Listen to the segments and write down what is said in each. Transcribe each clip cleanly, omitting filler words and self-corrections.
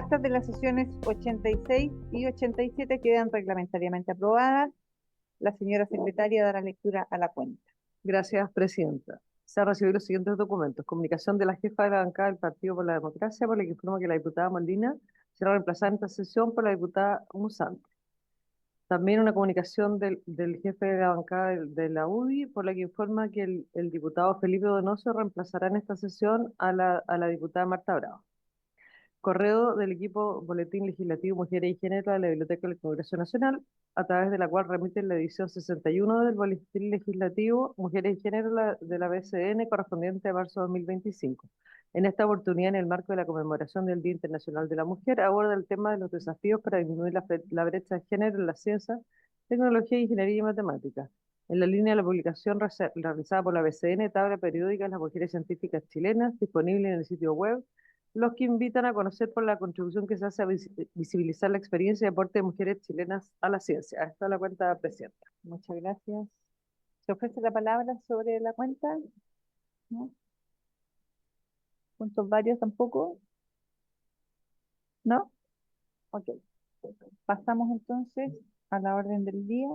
actas de las sesiones 86 y 87 quedan reglamentariamente aprobadas. La señora secretaria dará lectura a la cuenta. Gracias, presidenta. Se han recibido los siguientes documentos. Comunicación de la jefa de la bancada del Partido por la Democracia, por la que informa que la diputada Molina será reemplazada en esta sesión por la diputada Musante. También una comunicación del jefe de la bancada de la UDI, por la que informa que el diputado Felipe Donoso reemplazará en esta sesión a la diputada Marta Bravo. Correo del equipo Boletín Legislativo Mujeres y Género a la Biblioteca del Congreso Nacional, a través de la cual remiten la edición 61 del Boletín Legislativo Mujeres y Género de la BCN, correspondiente a marzo de 2025. En esta oportunidad, en el marco de la conmemoración del Día Internacional de la Mujer, aborda el tema de los desafíos para disminuir la brecha de género en la ciencia, tecnología, ingeniería y matemáticas. En la línea de la publicación realizada por la BCN, tabla periódica de las mujeres científicas chilenas, disponible en el sitio web, los que invitan a conocer por la contribución que se hace a visibilizar la experiencia y aporte de mujeres chilenas a la ciencia. Esta es la cuenta, presidenta. Muchas gracias. ¿Se ofrece la palabra sobre la cuenta? ¿No? ¿Puntos varios tampoco? ¿No? Ok. Pasamos entonces a la orden del día.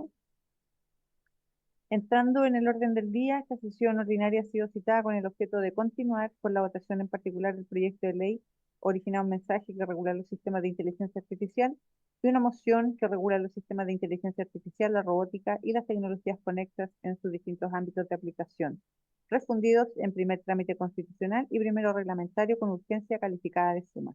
Entrando en el orden del día, esta sesión ordinaria ha sido citada con el objeto de continuar con la votación en particular del proyecto de ley originado un mensaje que regula los sistemas de inteligencia artificial y una moción que regula los sistemas de inteligencia artificial, la robótica y las tecnologías conexas en sus distintos ámbitos de aplicación, refundidos en primer trámite constitucional y primero reglamentario con urgencia calificada de suma.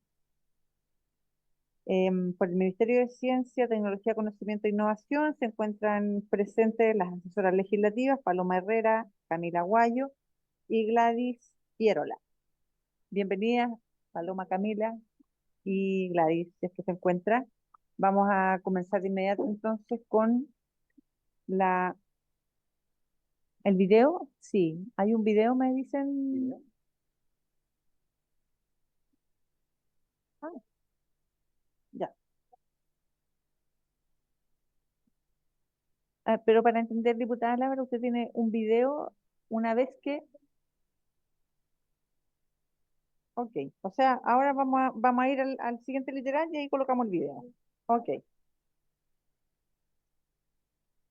Por el Ministerio de Ciencia, Tecnología, Conocimiento e Innovación se encuentran presentes las asesoras legislativas Paloma Herrera, Camila Guayo y Gladys Pierola. Bienvenidas, Paloma, Camila y Gladys, si es que se encuentra. Vamos a comenzar de inmediato entonces con el video. Sí, hay un video, me dicen. Ah, ya. Pero para entender, diputada Laura, usted tiene un video una vez que... Ok, o sea, ahora vamos a ir al siguiente literal y ahí colocamos el video. Ok.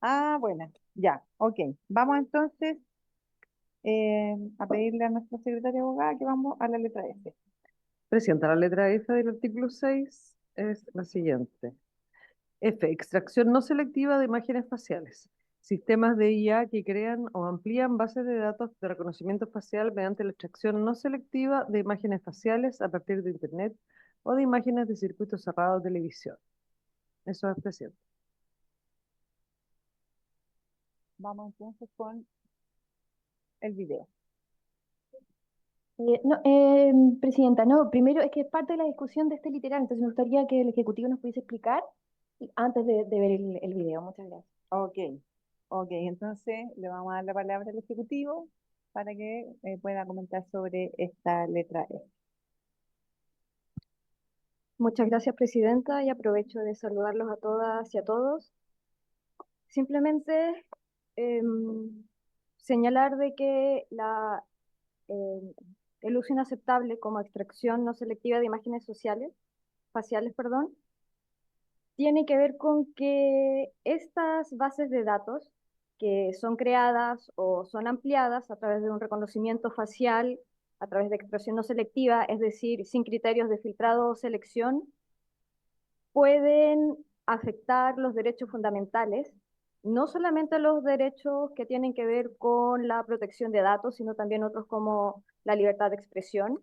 Ah, bueno, ya, ok. Vamos entonces a pedirle a nuestra secretaria abogada que vamos a la letra F. Presidenta, la letra F del artículo 6 es la siguiente. F. Extracción no selectiva de imágenes faciales. Sistemas de IA que crean o amplían bases de datos de reconocimiento facial mediante la extracción no selectiva de imágenes faciales a partir de Internet o de imágenes de circuito cerrado de televisión. Eso es, presidente. Vamos entonces con el video. No, Presidenta, no, primero es que es parte de la discusión de este literal, entonces me gustaría que el Ejecutivo nos pudiese explicar antes de ver el video. Muchas gracias. Ok, ok, entonces le vamos a dar la palabra al Ejecutivo para que pueda comentar sobre esta letra F. Muchas gracias, Presidenta, y aprovecho de saludarlos a todas y a todos. Simplemente señalar de que em, el uso inaceptable como extracción no selectiva de imágenes faciales, perdón, tiene que ver con que estas bases de datos que son creadas o son ampliadas a través de un reconocimiento facial, a través de extracción no selectiva, es decir, sin criterios de filtrado o selección, pueden afectar los derechos fundamentales, no solamente los derechos que tienen que ver con la protección de datos, sino también otros como la libertad de expresión,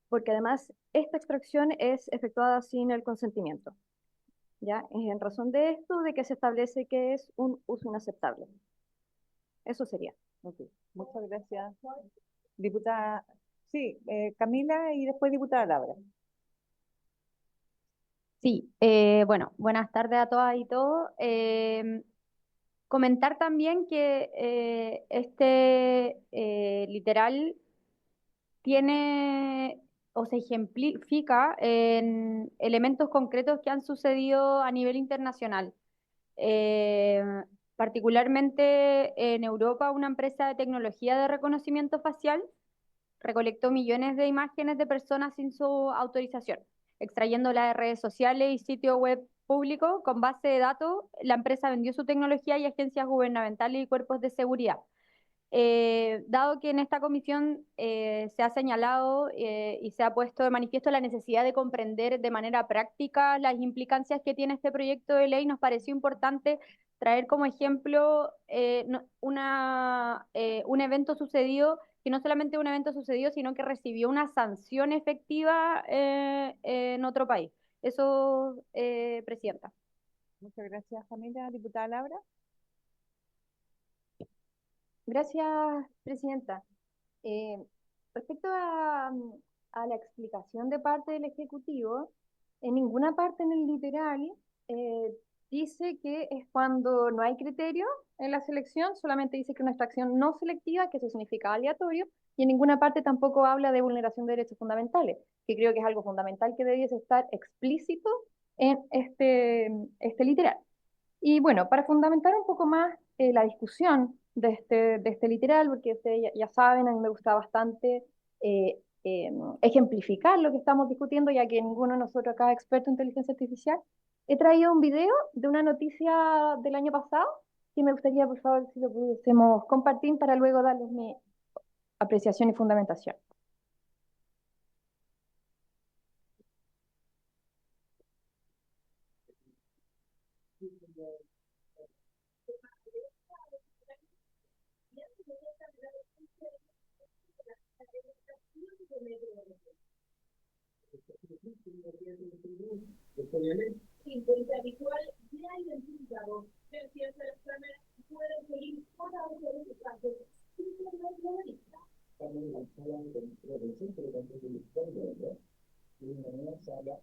porque además esta extracción es efectuada sin el consentimiento. ¿Ya? Es en razón de esto de que se establece que es un uso inaceptable. Eso sería. Ok, muchas gracias. Diputada, sí, Camila y después diputada Laura. Sí, bueno, buenas tardes a todas y todos. Comentar también que este literal tiene o se ejemplifica en elementos concretos que han sucedido a nivel internacional. Eh, Particularmente en Europa, una empresa de tecnología de reconocimiento facial recolectó millones de imágenes de personas sin su autorización. extrayéndola de redes sociales y sitio web público con base de datos. La empresa vendió su tecnología y agencias gubernamentales y cuerpos de seguridad. Dado que en esta comisión se ha señalado y se ha puesto de manifiesto la necesidad de comprender de manera práctica las implicancias que tiene este proyecto de ley, nos pareció importante traer como ejemplo un evento sucedido, que no solamente un evento sucedido, sino que recibió una sanción efectiva en otro país. Eso, Presidenta. Muchas gracias, Camila. Diputada Laura. Gracias, Presidenta. Respecto a la explicación de parte del Ejecutivo, en ninguna parte en el literal dice que es cuando no hay criterio en la selección, solamente dice que una extracción no selectiva, que eso significa aleatorio, y en ninguna parte tampoco habla de vulneración de derechos fundamentales, que creo que es algo fundamental que debiese estar explícito en este literal. Y bueno, para fundamentar un poco más la discusión de este literal, porque ustedes ya saben, a mí me gusta bastante ejemplificar lo que estamos discutiendo, ya que ninguno de nosotros acá es experto en inteligencia artificial, he traído un video de una noticia del año pasado que me gustaría, por favor, si lo pudiésemos compartir para luego darles mi apreciación y fundamentación. Sí, porque habitual ya identificado, gracias a las cámaras pueden seguir cada uno de sus casos sin perder la vista. También la sala de prevención, pero también de historia, ¿verdad? Y una nueva sala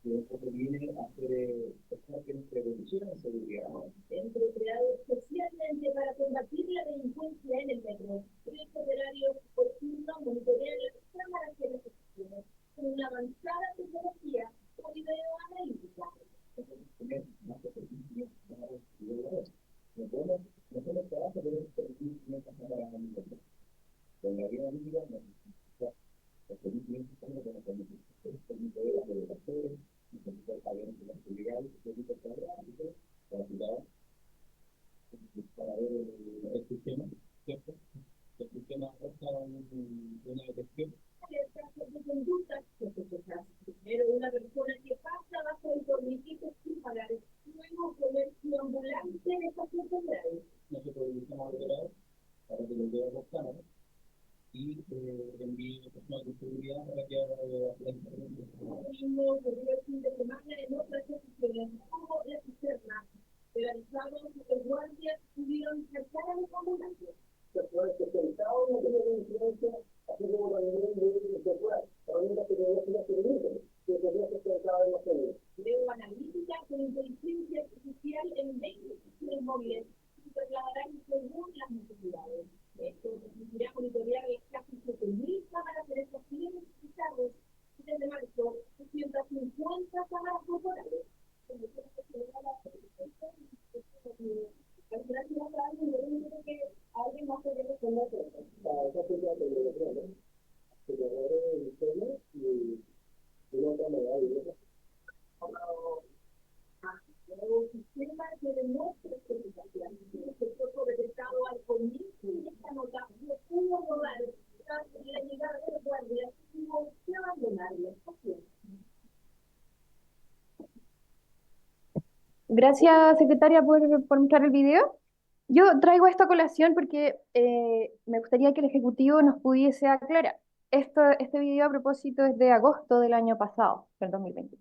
que viene a hacer prevención en seguridad. Centro creado especialmente para combatir la delincuencia en el metro. Tres operarios por turno monitorean las cámaras de las estaciones con una avanzada tecnología o video analítica. Nosotros trabajamos con esta cámara analítica. Con la vida analítica nos necesita los conocimientos como con los permite ver las regulaciones, nos permite saber la seguridad, nos permite para ver el sistema, ¿cierto? El sistema aporta una detección. El caso de conductas sospechosas. Primero, una persona que pasa bajo el torniquete sin pagar. Luego, comercio ambulante en estación central. Nosotros utilizamos operador para que lo vea por cámara y envíe personal de seguridad para que haga la intervención. Lo mismo ocurrió el fin de semana en otras instituciones, como la cisterna. Realizados los guardias pudieron sacar a los ambulantes. Personas especializados no tienen influencia, así como la nivel de seguridad, herramientas que deben ser servidas, que sería especializada en los medios. Leo analítica con inteligencia artificial en 20 instituciones móviles y trasladarán según las necesidades. Esto permitirá monitorear las casi 7.000 cámaras de estaciones y carros y desde marzo 250 cámaras corporales. Alguien más puede responder un sistema que demuestra especificación. El foco detectado al comienzo de esta nota no pudo rodar tras la llegada de los guardias y volvió a abandonar la estación. Gracias, secretaria, por mostrar el video. Yo traigo esta colación porque me gustaría que el Ejecutivo nos pudiese aclarar. Este video a propósito es de agosto del año pasado, del 2020.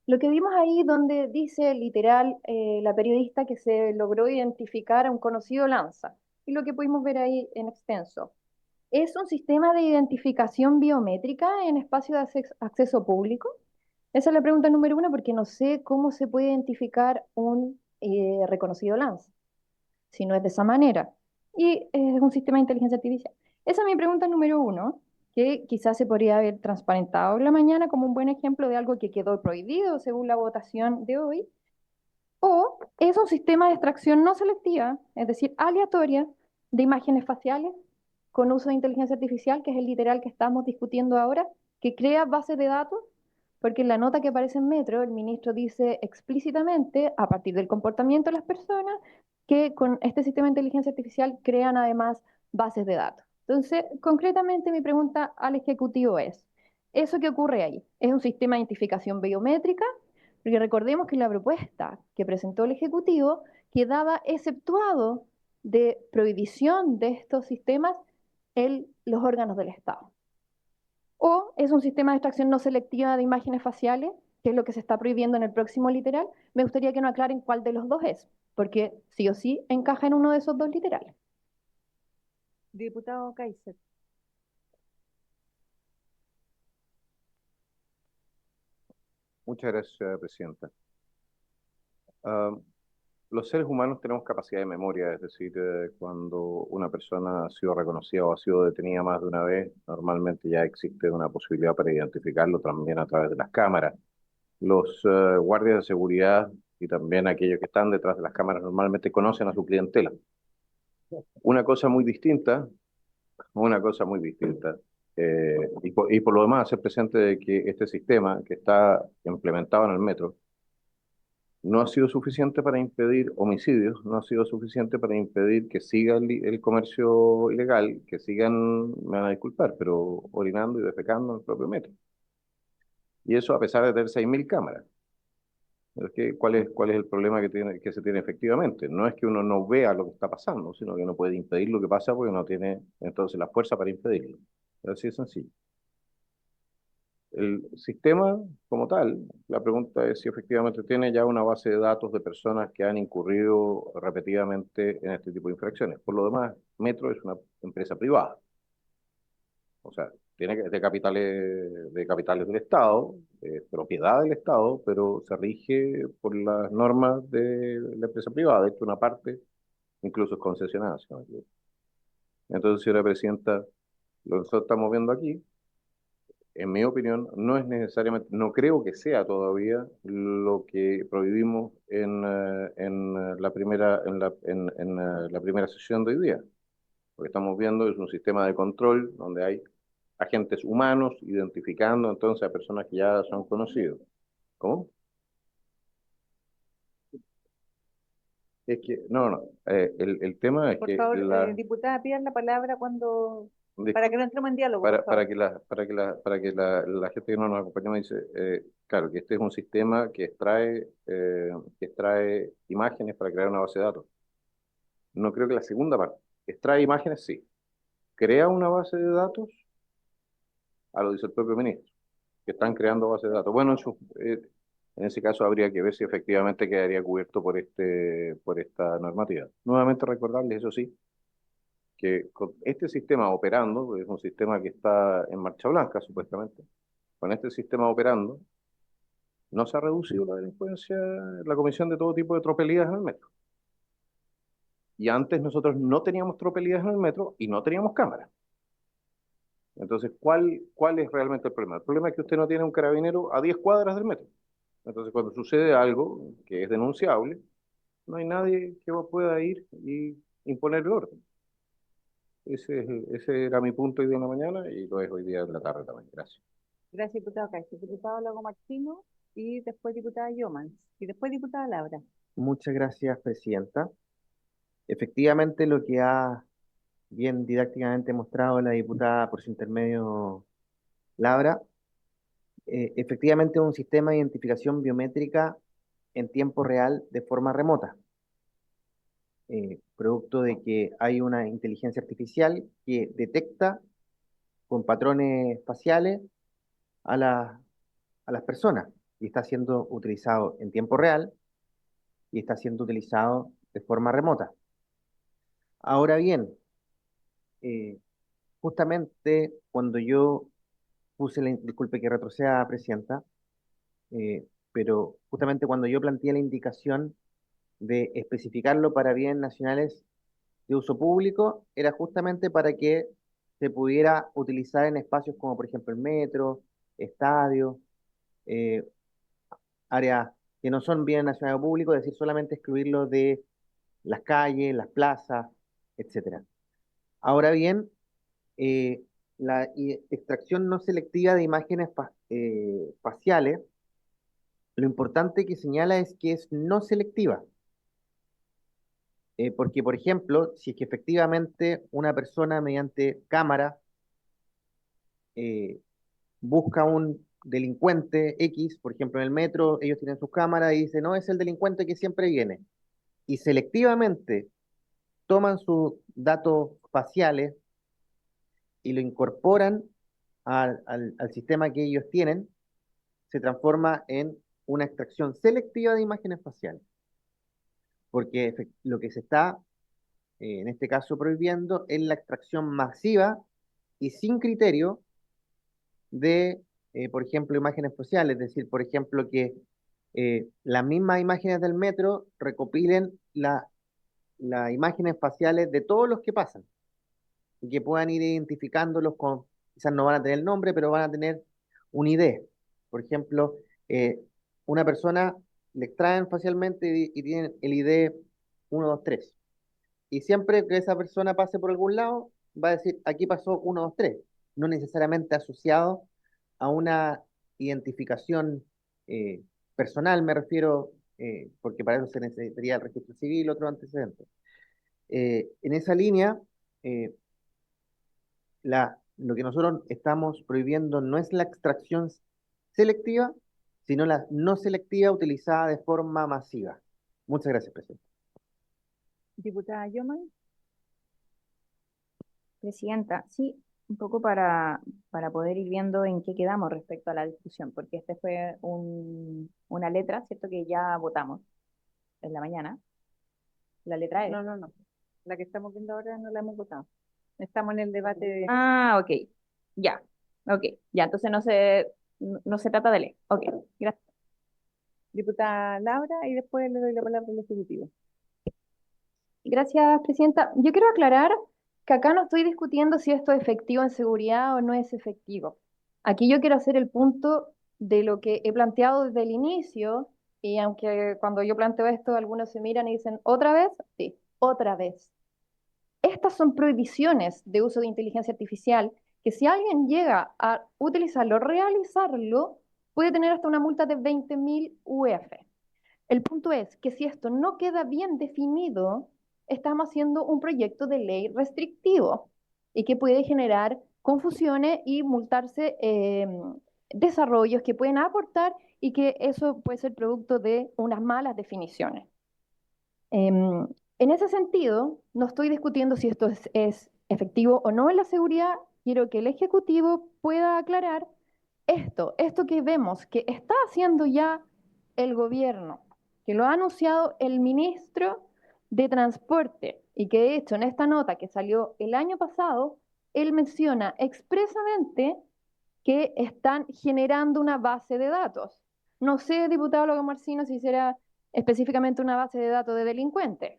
Lo que vimos ahí donde dice literal la periodista que se logró identificar a un conocido Lanza, y lo que pudimos ver ahí en extenso, es un sistema de identificación biométrica en espacio de acceso público. Esa es la pregunta número uno, porque no sé cómo se puede identificar un reconocido Lanza, si no es de esa manera. Y es un sistema de inteligencia artificial. Esa es mi pregunta número uno, que quizás se podría haber transparentado en la mañana como un buen ejemplo de algo que quedó prohibido según la votación de hoy. O es un sistema de extracción no selectiva, es decir, aleatoria, de imágenes faciales con uso de inteligencia artificial, que es el literal que estamos discutiendo ahora, que crea bases de datos porque en la nota que aparece en Metro, el ministro dice explícitamente, a partir del comportamiento de las personas, que con este sistema de inteligencia artificial crean además bases de datos. Entonces, concretamente mi pregunta al Ejecutivo es, ¿eso que ocurre ahí es un sistema de identificación biométrica? Porque recordemos que la propuesta que presentó el Ejecutivo quedaba exceptuado de prohibición de estos sistemas los órganos del Estado. O es un sistema de extracción no selectiva de imágenes faciales, que es lo que se está prohibiendo en el próximo literal. Me gustaría que nos aclaren cuál de los dos es, porque sí o sí encaja en uno de esos dos literales. Diputado Kaiser. Muchas gracias, Presidenta. Ah, los seres humanos tenemos capacidad de memoria, es decir, cuando una persona ha sido reconocida o ha sido detenida más de una vez, normalmente ya existe una posibilidad para identificarlo también a través de las cámaras. Los guardias de seguridad y también aquellos que están detrás de las cámaras normalmente conocen a su clientela. Una cosa muy distinta, una cosa muy distinta. Y por lo demás, hacer presente de que este sistema que está implementado en el metro no ha sido suficiente para impedir homicidios, no ha sido suficiente para impedir que siga el comercio ilegal, que sigan, me van a disculpar, pero orinando y defecando en el propio metro. Y eso a pesar de tener 6.000 cámaras. Es que, ¿cuál es el problema que se tiene efectivamente? No es que uno no vea lo que está pasando, sino que no puede impedir lo que pasa porque no tiene entonces la fuerza para impedirlo. Así de sencillo. El sistema como tal, la pregunta es si efectivamente tiene ya una base de datos de personas que han incurrido repetidamente en este tipo de infracciones. Por lo demás, Metro es una empresa privada. O sea, tiene de capitales del Estado, propiedad del Estado, pero se rige por las normas de la empresa privada. De hecho, una parte incluso es concesionada, si no me equivoco. Entonces, señora Presidenta, lo que nosotros estamos viendo aquí, en mi opinión, no es necesariamente, no creo que sea todavía lo que prohibimos en la primera sesión de hoy día. Lo que estamos viendo es un sistema de control donde hay agentes humanos identificando entonces a personas que ya son conocidos. ¿Cómo? Es que, no, el tema es Por que favor, diputada, pidan la palabra para que no entremos en diálogo, por favor. para que la gente que no nos acompaña me dice, claro, que este es un sistema que extrae imágenes para crear una base de datos. No creo que la segunda parte, extrae imágenes, sí. Crea una base de datos, a lo dice el propio ministro, que están creando bases de datos. Bueno, en ese caso habría que ver si efectivamente quedaría cubierto por esta normativa. Nuevamente recordarles, eso sí, que con este sistema operando, es un sistema que está en marcha blanca supuestamente, con este sistema operando, no se ha reducido la delincuencia, la comisión de todo tipo de tropelías en el metro. Y antes nosotros no teníamos tropelías en el metro y no teníamos cámaras. Entonces, ¿cuál es realmente el problema? El problema es que usted no tiene un carabinero a 10 cuadras del metro. Entonces, cuando sucede algo que es denunciable, no hay nadie que pueda ir y imponer el orden. Ese era mi punto hoy día en la mañana y lo es hoy día en la tarde también. Gracias. Gracias, diputado Kaiser. Diputado Lago Martino y después diputada Yomans y después diputada Laura. Muchas gracias, Presidenta. Efectivamente, lo que ha bien didácticamente mostrado la diputada por su intermedio, Laura, efectivamente es un sistema de identificación biométrica en tiempo real de forma remota, producto de que hay una inteligencia artificial que detecta con patrones faciales a las personas y está siendo utilizado en tiempo real y está siendo utilizado de forma remota. Ahora bien, justamente cuando yo disculpe que retroceda, Presidenta, pero justamente cuando yo planteé la indicación de especificarlo para bienes nacionales de uso público, era justamente para que se pudiera utilizar en espacios como por ejemplo el metro, estadios, eh, áreas que no son bienes nacionales o públicos, es decir, solamente excluirlo de las calles, las plazas, etcétera. Ahora bien, la extracción no selectiva de imágenes faciales, lo importante que señala es que es no selectiva. Porque, por ejemplo, si es que efectivamente una persona mediante cámara busca un delincuente X, por ejemplo, en el metro, ellos tienen sus cámaras y dicen, no, es el delincuente que siempre viene. Y selectivamente toman sus datos faciales y lo incorporan al sistema que ellos tienen, se transforma en una extracción selectiva de imágenes faciales. Porque lo que se está, en este caso, prohibiendo es la extracción masiva y sin criterio de, por ejemplo, imágenes faciales. Es decir, por ejemplo, que las mismas imágenes del metro recopilen las imágenes faciales de todos los que pasan y que puedan ir identificándolos con, quizás no van a tener el nombre, pero van a tener un ID. Por ejemplo, una persona le extraen facialmente y tienen el ID 123. Y siempre que esa persona pase por algún lado, va a decir, aquí pasó 123, no necesariamente asociado a una identificación personal, me refiero, porque para eso se necesitaría el registro civil, otro antecedente. En esa línea, eh, lo que nosotros estamos prohibiendo no es la extracción selectiva, sino la no selectiva utilizada de forma masiva. Muchas gracias, presidente. Diputada Yoman. Presidenta, sí, un poco para poder ir viendo en qué quedamos respecto a la discusión, porque este fue una letra, ¿cierto? Que ya votamos en la mañana. La letra E. No. La que estamos viendo ahora no la hemos votado. Estamos en el debate de... Ah, ok. Ya. Ok. Ya, entonces no se trata de ley. Ok. Gracias. Diputada Laura y después le doy la palabra al Ejecutivo. Gracias, Presidenta. Yo quiero aclarar que acá no estoy discutiendo si esto es efectivo en seguridad o no es efectivo. Aquí yo quiero hacer el punto de lo que he planteado desde el inicio, y aunque cuando yo planteo esto algunos se miran y dicen, ¿otra vez? Sí, otra vez. Estas son prohibiciones de uso de inteligencia artificial que si alguien llega a utilizarlo, realizarlo, puede tener hasta una multa de 20.000 UF. El punto es que si esto no queda bien definido, estamos haciendo un proyecto de ley restrictivo y que puede generar confusiones y multarse desarrollos que pueden aportar y que eso puede ser producto de unas malas definiciones. En ese sentido, no estoy discutiendo si esto es efectivo o no en la seguridad. Quiero que el Ejecutivo pueda aclarar esto que vemos que está haciendo ya el gobierno, que lo ha anunciado el ministro de Transporte y que de hecho en esta nota que salió el año pasado, él menciona expresamente que están generando una base de datos. No sé, diputado Logan Marcino, si será específicamente una base de datos de delincuentes,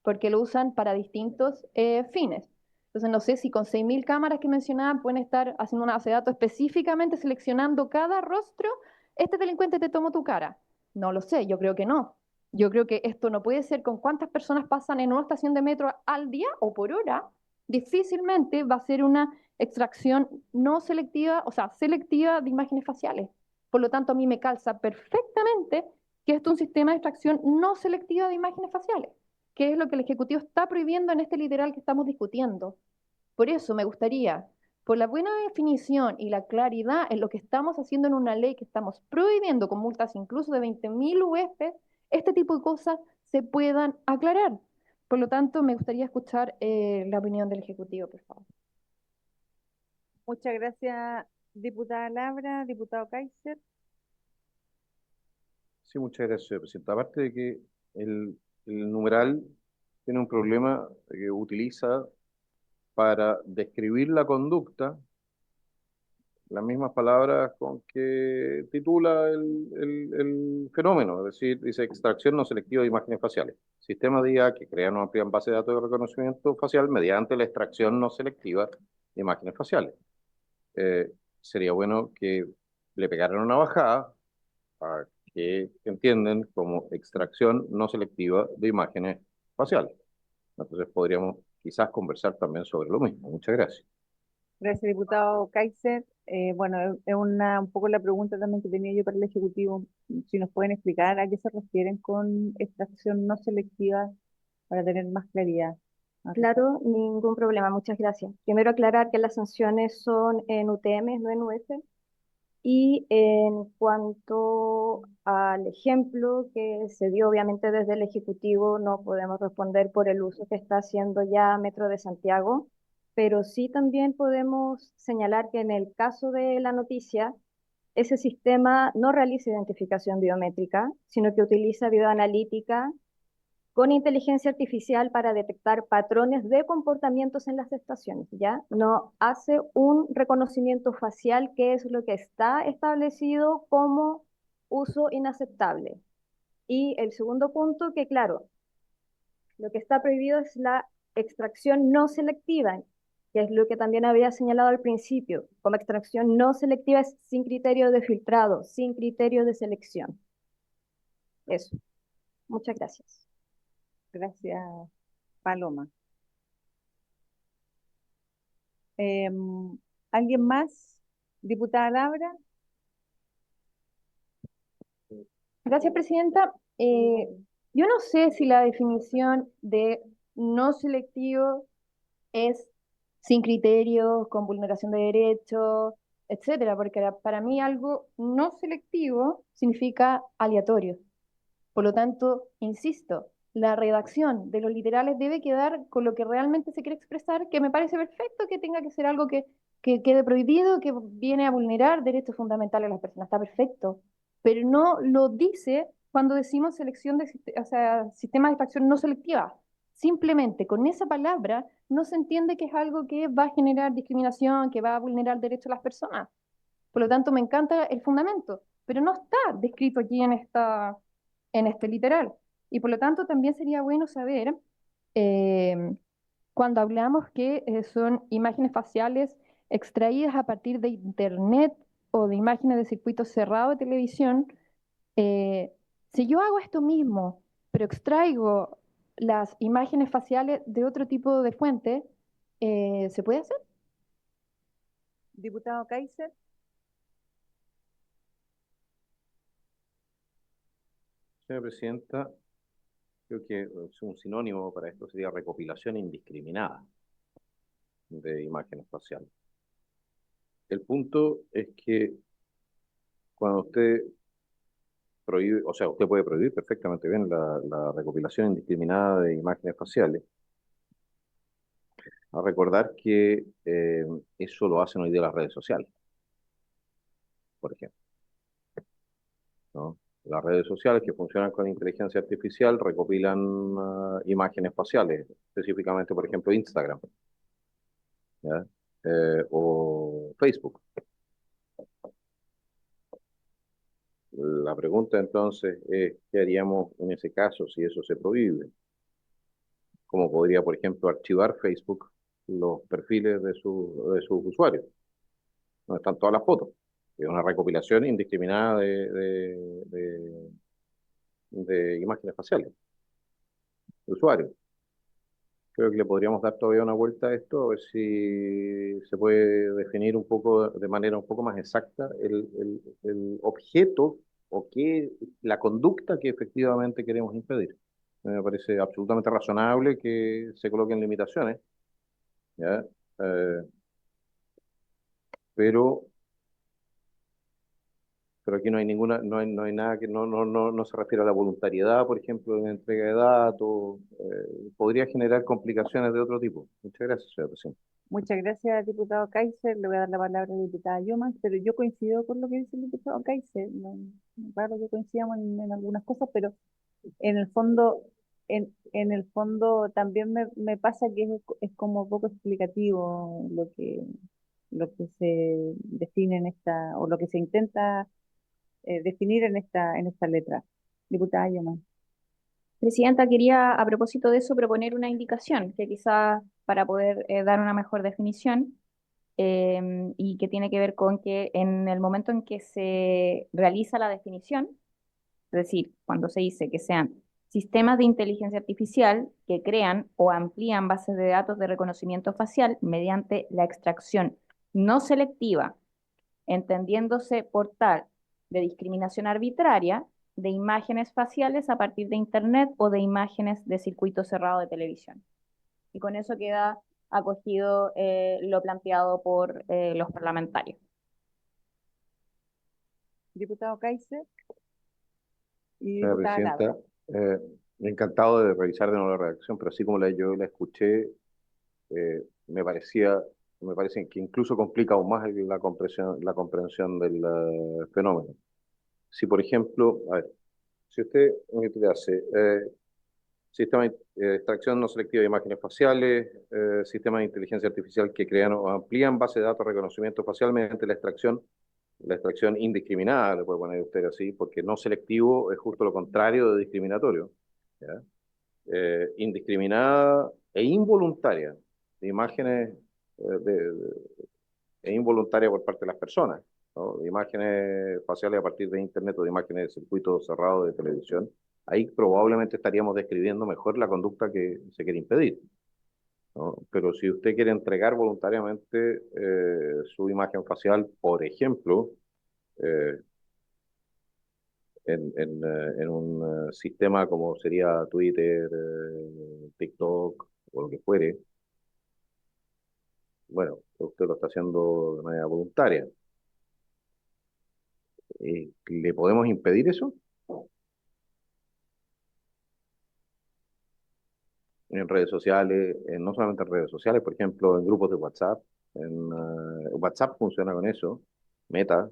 porque lo usan para distintos fines. Entonces, no sé si con 6.000 cámaras que mencionaban pueden estar haciendo una base de datos específicamente seleccionando cada rostro. Este delincuente te tomó tu cara. No lo sé, yo creo que no. Yo creo que esto no puede ser con cuántas personas pasan en una estación de metro al día o por hora. Difícilmente va a ser una extracción no selectiva, o sea, selectiva de imágenes faciales. Por lo tanto, a mí me calza perfectamente que esto es un sistema de extracción no selectiva de imágenes faciales, que es lo que el Ejecutivo está prohibiendo en este literal que estamos discutiendo. Por eso me gustaría, por la buena definición y la claridad en lo que estamos haciendo en una ley que estamos prohibiendo con multas incluso de 20.000 UF, este tipo de cosas se puedan aclarar. Por lo tanto, me gustaría escuchar la opinión del Ejecutivo, por favor. Muchas gracias, diputada Laura. Diputado Kaiser. Sí, muchas gracias, presidenta. Aparte de que el numeral tiene un problema que utiliza para describir la conducta las mismas palabras con que titula el fenómeno, es decir, dice extracción no selectiva de imágenes faciales. Sistema de IA que crean o amplían base de datos de reconocimiento facial mediante la extracción no selectiva de imágenes faciales. Sería bueno que le pegaran una bajada a que entienden como extracción no selectiva de imágenes faciales. Entonces podríamos quizás conversar también sobre lo mismo. Muchas gracias. Gracias, diputado Kaiser. Bueno, es un poco la pregunta también que tenía yo para el Ejecutivo, si nos pueden explicar a qué se refieren con extracción no selectiva para tener más claridad al respecto. Claro, ningún problema, muchas gracias. Primero aclarar que las sanciones son en UTM, no en UF. Y en cuanto al ejemplo que se dio obviamente desde el Ejecutivo, no podemos responder por el uso que está haciendo ya Metro de Santiago, pero sí también podemos señalar que en el caso de la noticia, ese sistema no realiza identificación biométrica, sino que utiliza bioanalítica con inteligencia artificial para detectar patrones de comportamientos en las estaciones, ¿ya? No hace un reconocimiento facial, que es lo que está establecido como uso inaceptable. Y el segundo punto, que claro, lo que está prohibido es la extracción no selectiva, que es lo que también había señalado al principio. Como extracción no selectiva es sin criterio de filtrado, sin criterio de selección. Eso. Muchas gracias. Gracias, Paloma. Em, ¿Alguien más? Diputada Labra. Gracias, Presidenta. Yo no sé si la definición de no selectivo es sin criterios, con vulneración de derechos, etcétera, porque para mí algo no selectivo significa aleatorio. Por lo tanto, insisto, la redacción de los literales debe quedar con lo que realmente se quiere expresar, que me parece perfecto que tenga que ser algo que quede prohibido, que viene a vulnerar derechos fundamentales de las personas. Está perfecto, pero no lo dice cuando decimos selección de, o sea, sistemas de extracción no selectiva. Simplemente con esa palabra no se entiende que es algo que va a generar discriminación, que va a vulnerar derechos de las personas. Por lo tanto, me encanta el fundamento, pero no está descrito aquí en este literal. Y por lo tanto, también sería bueno saber, eh, cuando hablamos que son imágenes faciales extraídas a partir de Internet o de imágenes de circuito cerrado de televisión, eh, si yo hago esto mismo, pero extraigo las imágenes faciales de otro tipo de fuente, ¿se puede hacer? Diputado Kaiser. Señora Presidenta, creo que un sinónimo para esto sería recopilación indiscriminada de imágenes faciales. El punto es que cuando usted prohíbe, o sea, usted puede prohibir perfectamente bien la recopilación indiscriminada de imágenes faciales, a recordar que eso lo hacen hoy día las redes sociales, por ejemplo, ¿no? Las redes sociales que funcionan con inteligencia artificial recopilan imágenes faciales, específicamente, por ejemplo, Instagram, ¿ya? O Facebook. La pregunta entonces es, ¿qué haríamos en ese caso si eso se prohíbe? ¿Cómo podría, por ejemplo, archivar Facebook los perfiles de sus usuarios? Donde están todas las fotos. Es una recopilación indiscriminada de imágenes faciales de usuarios. Creo que le podríamos dar todavía una vuelta a esto, a ver si se puede definir un poco, de manera un poco más exacta, el objeto o qué, la conducta que efectivamente queremos impedir. Me parece absolutamente razonable que se coloquen limitaciones, ¿ya? Eh, pero, pero aquí no hay ninguna, no hay nada que no se refiere a la voluntariedad, por ejemplo, en la entrega de datos, podría generar complicaciones de otro tipo. Muchas gracias, señora Presidenta. Muchas gracias, diputado Kaiser. Le voy a dar la palabra a la diputada Yoman, pero yo coincido con lo que dice el diputado Kaiser. No, raro que coincidamos en algunas cosas, pero en el fondo, en el fondo también me pasa que es como poco explicativo lo que se define en esta, o lo que se intenta definir en esta letra. Diputada Yoman. Presidenta, quería a propósito de eso proponer una indicación que quizás para poder dar una mejor definición y que tiene que ver con que en el momento en que se realiza la definición, es decir, cuando se dice que sean sistemas de inteligencia artificial que crean o amplían bases de datos de reconocimiento facial mediante la extracción no selectiva entendiéndose por tal de discriminación arbitraria de imágenes faciales a partir de Internet o de imágenes de circuito cerrado de televisión. Y con eso queda acogido lo planteado por los parlamentarios. Diputado Kaiser y Señora diputada Labra. Presidenta, encantado de revisar de nuevo la redacción, pero así como yo la escuché, me parece que incluso complica aún más la comprensión del fenómeno. Si, por ejemplo, a ver, si usted hace sistema de extracción no selectiva de imágenes faciales, sistemas de inteligencia artificial que crean o amplían base de datos de reconocimiento facial mediante la extracción indiscriminada, le puede poner usted así, porque no selectivo es justo lo contrario de discriminatorio, ¿ya? Indiscriminada e involuntaria de imágenes e involuntaria por parte de las personas, ¿no? De imágenes faciales a partir de Internet o de imágenes de circuito cerrado de televisión, ahí probablemente estaríamos describiendo mejor la conducta que se quiere impedir, ¿no? Pero si usted quiere entregar voluntariamente su imagen facial, por ejemplo, eh, en un sistema como sería Twitter, TikTok o lo que fuere, bueno, usted lo está haciendo de manera voluntaria. ¿Le podemos impedir eso? En redes sociales, no solamente en redes sociales, por ejemplo, en grupos de WhatsApp. WhatsApp funciona con eso. Meta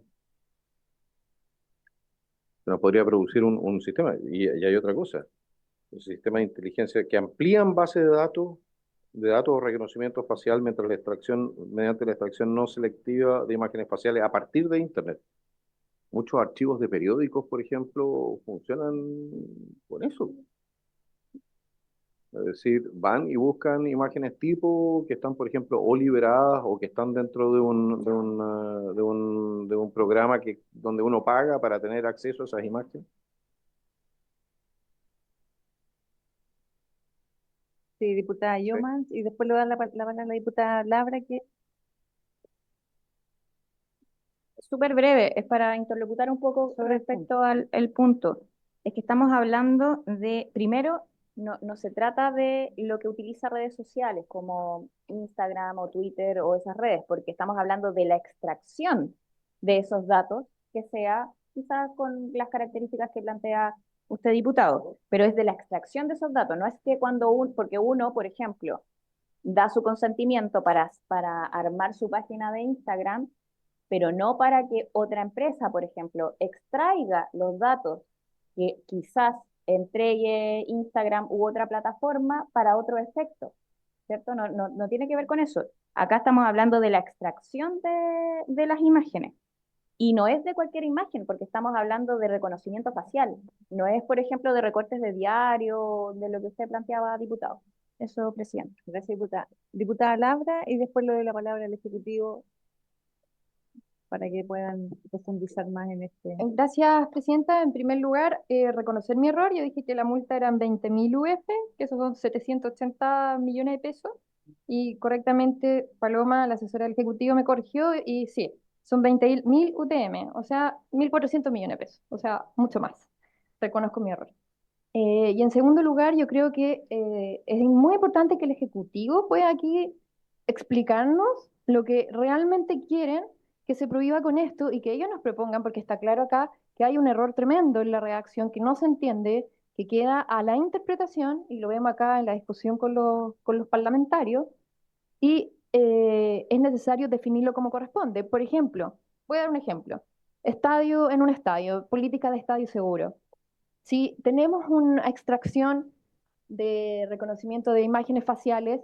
nos podría producir un sistema. Y hay otra cosa, un sistema de inteligencia que amplían base de datos o reconocimiento facial mediante la extracción no selectiva de imágenes faciales a partir de Internet. Muchos archivos de periódicos, por ejemplo, funcionan con eso. Es decir, van y buscan imágenes tipo que están, por ejemplo, o liberadas o que están dentro de un programa donde uno paga para tener acceso a esas imágenes. Sí, diputada Sí. Yomans, y después le da la palabra a la diputada Labra, que Súper breve, es para interlocutar un poco Sobre el respecto al el punto. Es que estamos hablando de, primero, no se trata de lo que utiliza redes sociales como Instagram o Twitter o esas redes, porque estamos hablando de la extracción de esos datos, que sea quizás con las características que plantea usted, diputado, pero es de la extracción de esos datos. No es que porque uno, por ejemplo, da su consentimiento para armar su página de Instagram, pero no para que otra empresa, por ejemplo, extraiga los datos que quizás entregue Instagram u otra plataforma para otro efecto, ¿cierto? No tiene que ver con eso. Acá estamos hablando de la extracción de las imágenes. Y no es de cualquier imagen, porque estamos hablando de reconocimiento facial. No es, por ejemplo, de recortes de diario, de lo que usted planteaba, diputado. Eso, presidente. gracias, diputada. Diputada Labra, y después le doy la palabra al Ejecutivo para que puedan profundizar más en este. Gracias, Presidenta. En primer lugar, reconocer mi error. Yo dije que la multa eran 20.000 UF, que esos son 780 millones de pesos. Y correctamente, Paloma, la asesora del Ejecutivo, me corrigió y sí, son 20.000 UTM, o sea, 1.400 millones de pesos, o sea, mucho más. Reconozco mi error. Y en segundo lugar, yo creo que es muy importante que el Ejecutivo pueda aquí explicarnos lo que realmente quieren que se prohíba con esto y que ellos nos propongan, porque está claro acá que hay un error tremendo en la redacción que no se entiende, que queda a la interpretación, y lo vemos acá en la discusión con los parlamentarios, y es necesario definirlo como corresponde. Por ejemplo, voy a dar un ejemplo. Estadio en un estadio, política de estadio seguro. Si tenemos una extracción de reconocimiento de imágenes faciales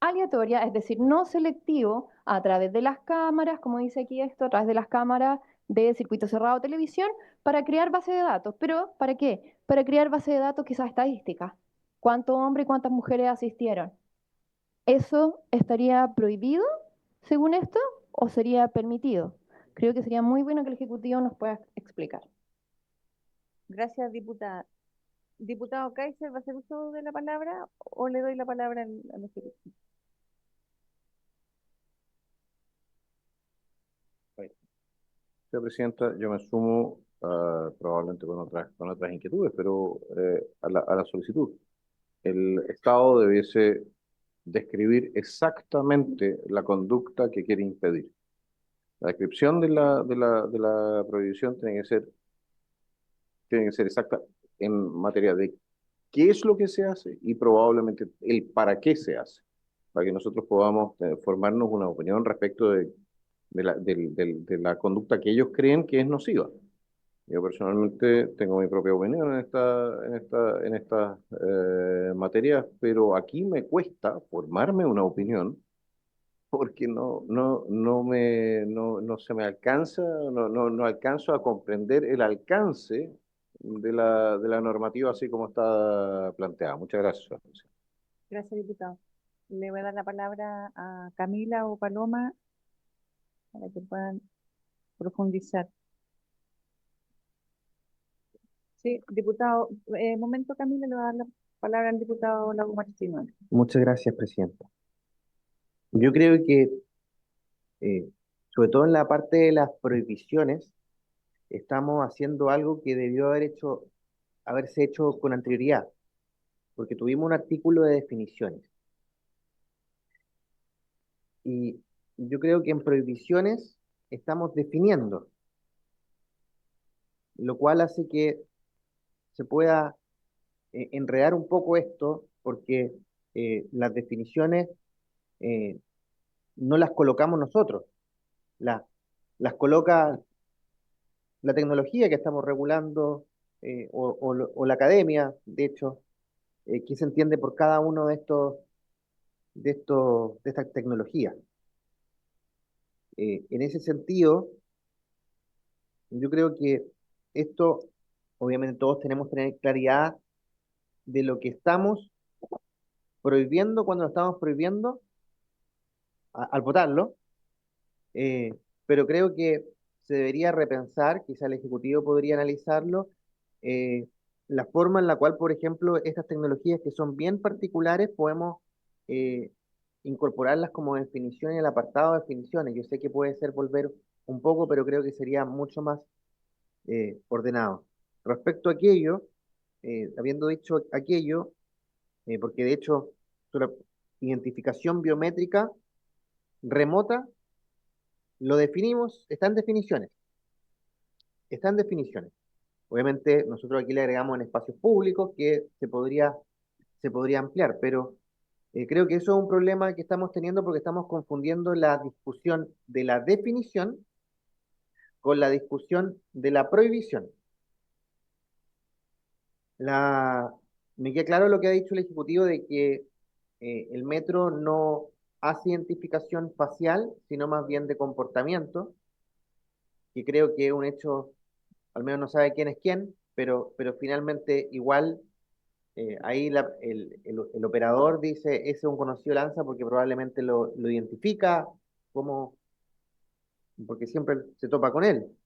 aleatoria, es decir, no selectivo, a través de las cámaras, como dice aquí esto, a través de las cámaras de circuito cerrado de televisión, para crear base de datos. ¿Pero para qué? Para crear base de datos quizás estadísticas. ¿Cuántos hombres y cuántas mujeres asistieron? ¿Eso estaría prohibido, según esto, o sería permitido? Creo que sería muy bueno que el Ejecutivo nos pueda explicar. Gracias, diputada. Diputado Kaiser, ¿va a hacer uso de la palabra o le doy la palabra al Ejecutivo? Señora Presidenta, yo me sumo probablemente con otras inquietudes, pero a la solicitud. El Estado debiese describir exactamente la conducta que quiere impedir. La descripción de la prohibición tiene que ser exacta en materia de qué es lo que se hace y probablemente el para qué se hace, para que nosotros podamos formarnos una opinión respecto de la conducta que ellos creen que es nociva. Yo personalmente tengo mi propia opinión en esta materias, pero aquí me cuesta formarme una opinión porque no se me alcanza, no alcanzo a comprender el alcance de la normativa así como está planteada. Muchas gracias. Gracias, diputado. Le voy a dar la palabra a Camila o Paloma para que puedan profundizar. Sí, diputado, momento Camila, le voy a dar la palabra al diputado Lago Martínez. Muchas gracias, Presidenta. Yo creo que, sobre todo en la parte de las prohibiciones, estamos haciendo algo que debió haberse hecho con anterioridad, porque tuvimos un artículo de definiciones. Y yo creo que en prohibiciones estamos definiendo, lo cual hace que se pueda enredar un poco esto, porque las definiciones eh, no las colocamos nosotros, las, las coloca la tecnología que estamos regulando o la academia, de hecho, que se entiende por cada uno de estas tecnologías. En ese sentido, yo creo que esto, obviamente todos tenemos que tener claridad de lo que estamos prohibiendo cuando lo estamos prohibiendo al votarlo, eh, pero creo que se debería repensar, quizá el Ejecutivo podría analizarlo, eh, la forma en la cual, por ejemplo, estas tecnologías que son bien particulares, podemos eh, incorporarlas como definición en el apartado de definiciones. Yo sé que puede ser volver un poco, pero creo que sería mucho más ordenado. Respecto a aquello, habiendo dicho aquello, porque de hecho, la identificación biométrica remota lo definimos, está en definiciones. Obviamente nosotros aquí le agregamos en espacios públicos que se podría ampliar, pero creo que eso es un problema que estamos teniendo porque estamos confundiendo la discusión de la definición con la discusión de la prohibición. La, Me queda claro lo que ha dicho el Ejecutivo de que el metro no hace identificación facial, sino más bien de comportamiento, que creo que es un hecho, al menos no sabe quién es quién, pero finalmente igual ahí el operador dice, ese es un conocido lanza porque probablemente lo identifica como, porque siempre se topa con él.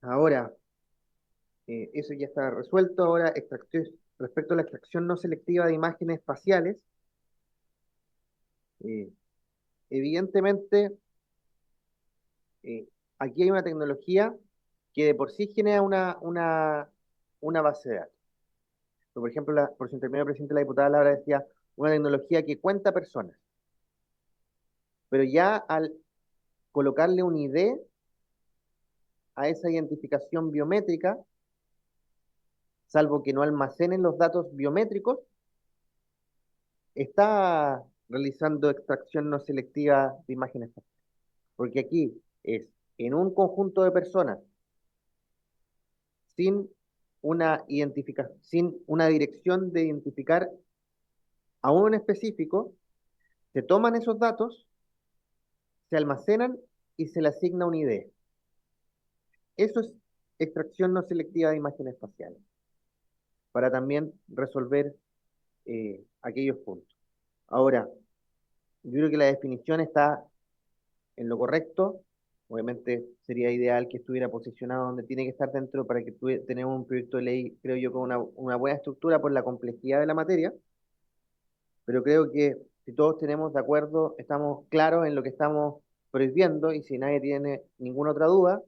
Ahora, eso ya está resuelto. Ahora, respecto a la extracción no selectiva de imágenes faciales, eh, evidentemente, aquí hay una tecnología que de por sí genera una base de datos. Por ejemplo, por su intermedio presidente, la diputada Laura decía, una tecnología que cuenta personas. Pero ya al colocarle un ID a esa identificación biométrica, salvo que no almacenen los datos biométricos, está realizando extracción no selectiva de imágenes faciales. Porque aquí es en un conjunto de personas sin sin una dirección de identificar a uno en específico, se toman esos datos, se almacenan y se le asigna un ID. Eso es extracción no selectiva de imágenes faciales, para también resolver aquellos puntos. Ahora, yo creo que la definición está en lo correcto. Obviamente sería ideal que estuviera posicionado donde tiene que estar dentro para que tenemos un proyecto de ley, creo yo, con una buena estructura por la complejidad de la materia, pero creo que si todos tenemos de acuerdo, estamos claros en lo que estamos prohibiendo, y si nadie tiene ninguna otra duda,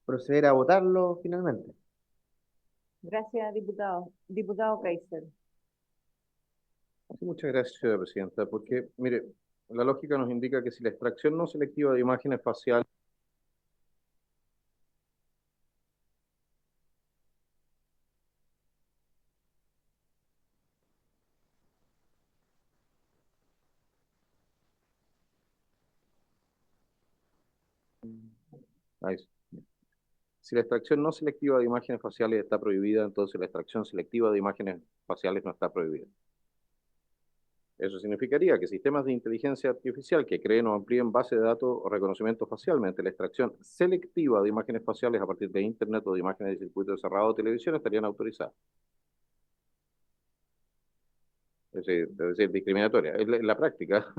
proceder a votarlo finalmente. Gracias, diputado. Diputado Kaiser. Sí, muchas gracias, Presidenta, porque, mire, la lógica nos indica que si la extracción no selectiva de imágenes faciales ahí sí. Si la extracción no selectiva de imágenes faciales está prohibida, entonces la extracción selectiva de imágenes faciales no está prohibida. Eso significaría que sistemas de inteligencia artificial que creen o amplíen bases de datos o reconocimiento facial mediante la extracción selectiva de imágenes faciales a partir de Internet o de imágenes de circuito cerrado de televisión estarían autorizadas. Es decir, discriminatoria. En la práctica,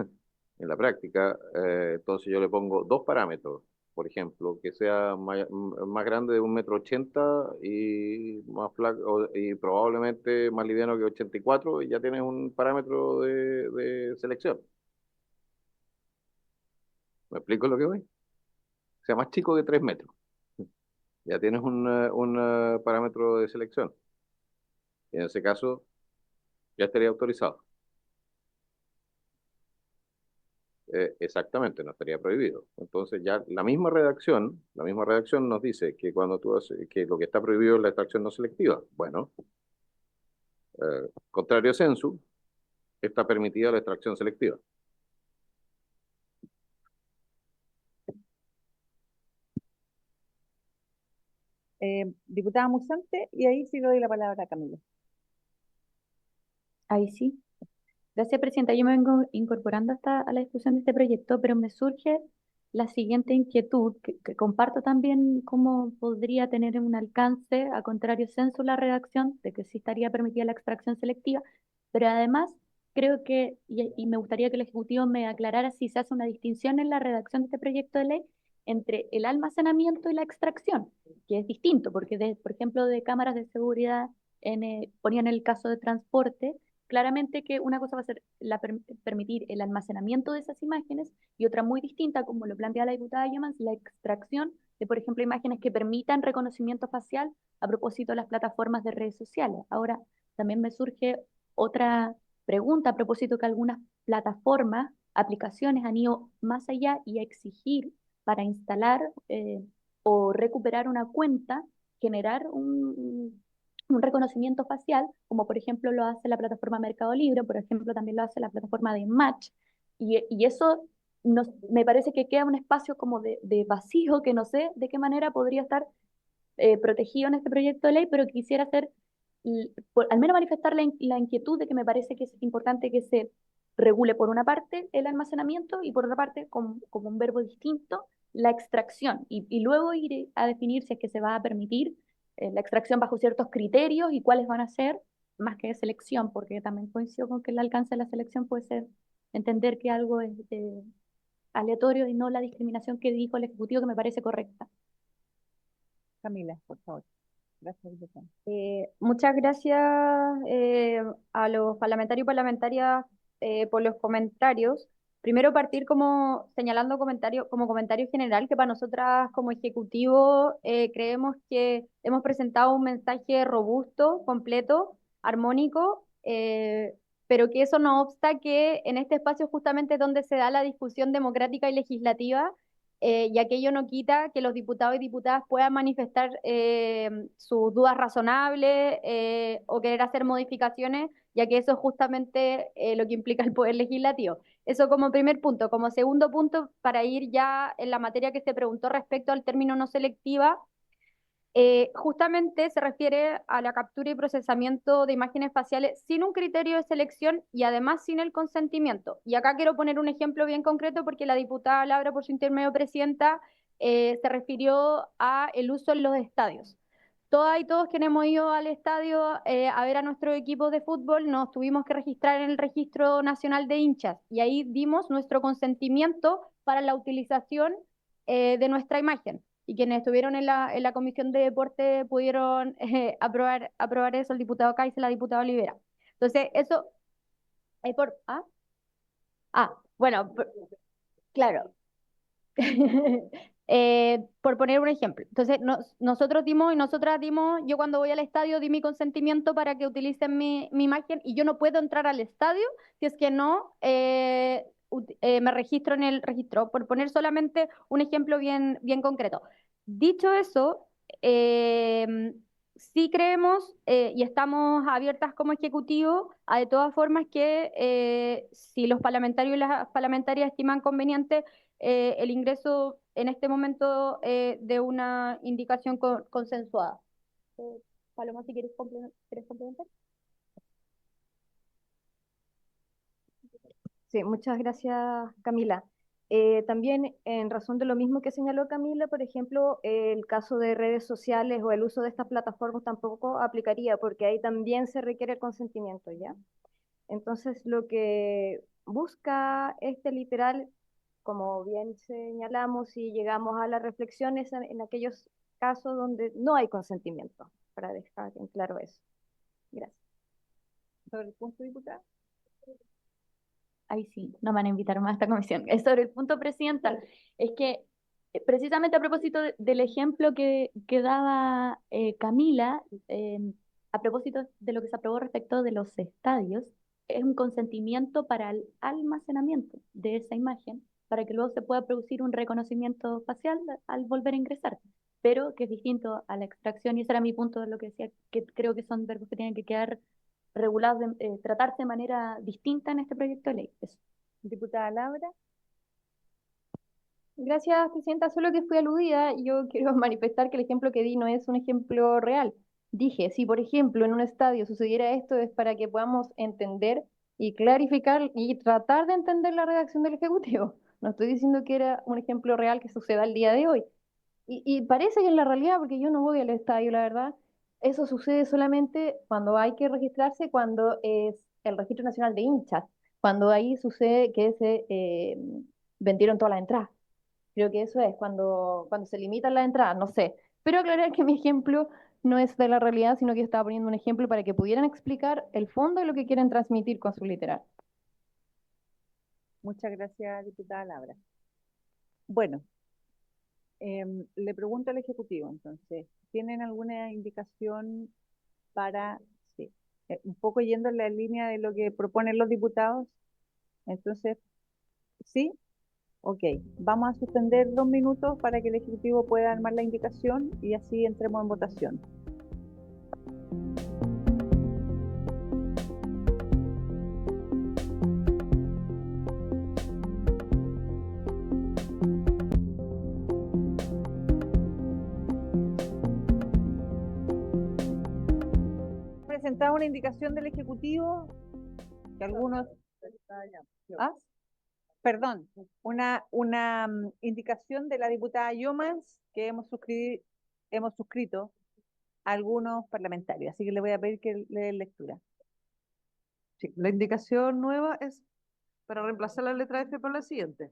entonces yo le pongo dos parámetros, por ejemplo, que sea más grande de 1,80 m y más flaco, y probablemente más liviano que 84, y ya tienes un parámetro de selección. ¿Me explico lo que voy? O sea, más chico que 3 metros. Ya tienes un parámetro de selección. Y en ese caso, ya estaría autorizado. Exactamente, no estaría prohibido. Entonces ya la misma redacción nos dice que cuando que lo que está prohibido es la extracción no selectiva. Bueno, contrario a sensu, está permitida la extracción selectiva. Diputada Musante, y ahí sí le doy la palabra a Camila. Ahí sí. Gracias, Presidenta. Yo me vengo incorporando a la discusión de este proyecto, pero me surge la siguiente inquietud, que comparto también cómo podría tener un alcance, a contrario sensu, la redacción, de que sí estaría permitida la extracción selectiva, pero además creo que, y me gustaría que el Ejecutivo me aclarara si se hace una distinción en la redacción de este proyecto de ley entre el almacenamiento y la extracción, que es distinto, porque, por ejemplo, de cámaras de seguridad, ponían el caso de transporte, claramente que una cosa va a ser permitir el almacenamiento de esas imágenes y otra muy distinta, como lo plantea la diputada Yamans, la extracción de, por ejemplo, imágenes que permitan reconocimiento facial a propósito de las plataformas de redes sociales. Ahora, también me surge otra pregunta a propósito que algunas plataformas, aplicaciones han ido más allá y a exigir para instalar o recuperar una cuenta, generar un reconocimiento facial, como por ejemplo lo hace la plataforma Mercado Libre, por ejemplo también lo hace la plataforma de Match, y eso me parece que queda un espacio como de vacío que no sé de qué manera podría estar protegido en este proyecto de ley, pero quisiera hacer, al menos manifestar la inquietud de que me parece que es importante que se regule por una parte el almacenamiento y por otra parte, como un verbo distinto, la extracción, y luego ir a definir si es que se va a permitir la extracción bajo ciertos criterios y cuáles van a ser, más que de selección, porque también coincido con que el alcance de la selección puede ser entender que algo es aleatorio y no la discriminación que dijo el Ejecutivo, que me parece correcta. Camila, por favor. Gracias, diputada. Muchas gracias a los parlamentarios y parlamentarias por los comentarios. Primero partir como señalando como comentario general que para nosotras como ejecutivo creemos que hemos presentado un mensaje robusto, completo, armónico, pero que eso no obsta que en este espacio justamente es donde se da la discusión democrática y legislativa, y aquello no quita que los diputados y diputadas puedan manifestar sus dudas razonables o querer hacer modificaciones, ya que eso es justamente lo que implica el poder legislativo. Eso como primer punto. Como segundo punto, para ir ya en la materia que se preguntó respecto al término no selectiva, justamente se refiere a la captura y procesamiento de imágenes faciales sin un criterio de selección y además sin el consentimiento. Y acá quiero poner un ejemplo bien concreto porque la diputada Laura, por su intermedio, presidenta, se refirió a el uso en los estadios. Todas y todos quienes hemos ido al estadio a ver a nuestro equipo de fútbol nos tuvimos que registrar en el Registro Nacional de Hinchas y ahí dimos nuestro consentimiento para la utilización de nuestra imagen. Y quienes estuvieron en la Comisión de Deporte pudieron aprobar eso, el diputado Kaiser, la diputada Olivera. Entonces, eso es por... bueno, claro. Por poner un ejemplo. Entonces, nosotros dimos y nosotras dimos, yo cuando voy al estadio di mi consentimiento para que utilicen mi imagen y yo no puedo entrar al estadio si es que no me registro en el registro, por poner solamente un ejemplo bien concreto. Dicho eso, sí creemos y estamos abiertas como ejecutivo a de todas formas que si los parlamentarios y las parlamentarias estiman conveniente el ingreso en este momento de una indicación consensuada. Paloma, si ¿quieres complementar? Sí, muchas gracias, Camila. También, en razón de lo mismo que señaló Camila, por ejemplo, el caso de redes sociales o el uso de estas plataformas tampoco aplicaría, porque ahí también se requiere el consentimiento, ¿ya? Entonces, lo que busca este literal, como bien señalamos y llegamos a la reflexión, es en aquellos casos donde no hay consentimiento, para dejar en claro eso. Gracias. ¿Sobre el punto, diputada? Ahí sí, no van a invitar más a esta comisión. Es sobre el punto, presidenta. Es que precisamente a propósito del ejemplo que daba Camila, a propósito de lo que se aprobó respecto de los estadios, es un consentimiento para el almacenamiento de esa imagen, para que luego se pueda producir un reconocimiento facial al volver a ingresar, pero que es distinto a la extracción, y ese era mi punto de lo que decía, que creo que son verbos que tienen que quedar regulados, tratarse de manera distinta en este proyecto de ley. Eso. Diputada Laura. Gracias, presidenta. Solo que fui aludida, yo quiero manifestar que el ejemplo que di no es un ejemplo real. Dije, si por ejemplo en un estadio sucediera esto es para que podamos entender y clarificar y tratar de entender la redacción del Ejecutivo. No estoy diciendo que era un ejemplo real que suceda el día de hoy. Y parece que en la realidad, porque yo no voy al estadio, la verdad, eso sucede solamente cuando hay que registrarse, cuando es el Registro Nacional de Hinchas, cuando ahí sucede que se vendieron todas las entradas. Creo que eso es cuando se limitan las entradas, no sé. Pero aclarar que mi ejemplo no es de la realidad, sino que estaba poniendo un ejemplo para que pudieran explicar el fondo de lo que quieren transmitir con su literal. Muchas gracias, diputada Laura. Bueno, le pregunto al Ejecutivo, entonces, ¿tienen alguna indicación para, sí, un poco yendo en la línea de lo que proponen los diputados? Entonces, ¿sí? Ok, vamos a suspender 2 minutos para que el Ejecutivo pueda armar la indicación y así entremos en votación. Presentado una indicación del Ejecutivo que algunos... ¿Ah? Perdón, una indicación de la diputada Yomans que hemos suscrito a algunos parlamentarios, así que le voy a pedir que le den lectura. Sí, la indicación nueva es para reemplazar la letra F por la siguiente.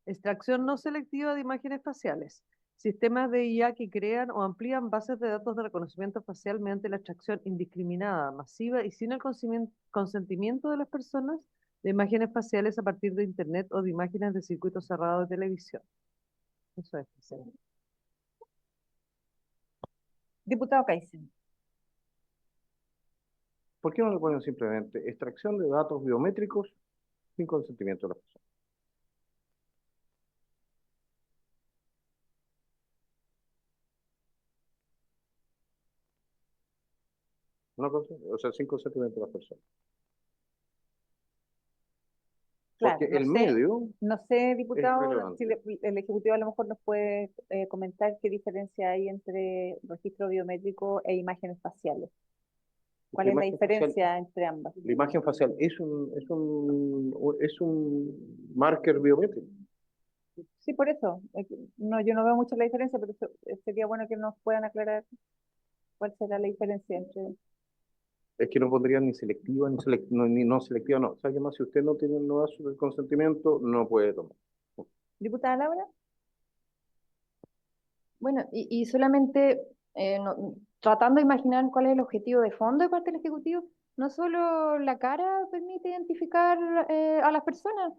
Extracción no selectiva de imágenes faciales. Sistemas de IA que crean o amplían bases de datos de reconocimiento facial mediante la extracción indiscriminada, masiva y sin el consentimiento de las personas de imágenes faciales a partir de Internet o de imágenes de circuito cerrado de televisión. Eso es, presidente. Diputado Kaizen. ¿Por qué no le ponen simplemente extracción de datos biométricos sin consentimiento de la persona? O sea, sin consentimiento de la persona. Claro, Porque el medio no sé, es diputado, relevante. si el Ejecutivo a lo mejor nos puede comentar qué diferencia hay entre registro biométrico e imágenes faciales. ¿Cuál es la diferencia entre ambas? La imagen facial es un marker biométrico. Sí, por eso. No, yo no veo mucho la diferencia, pero sería bueno que nos puedan aclarar cuál será la diferencia entre... Es que no pondrían ni selectiva ni no selectiva, no. ¿Sabe qué más? Si usted no da su consentimiento, no puede tomar. Diputada Laura. Bueno, y solamente tratando de imaginar cuál es el objetivo de fondo de parte del Ejecutivo, no solo la cara permite identificar a las personas,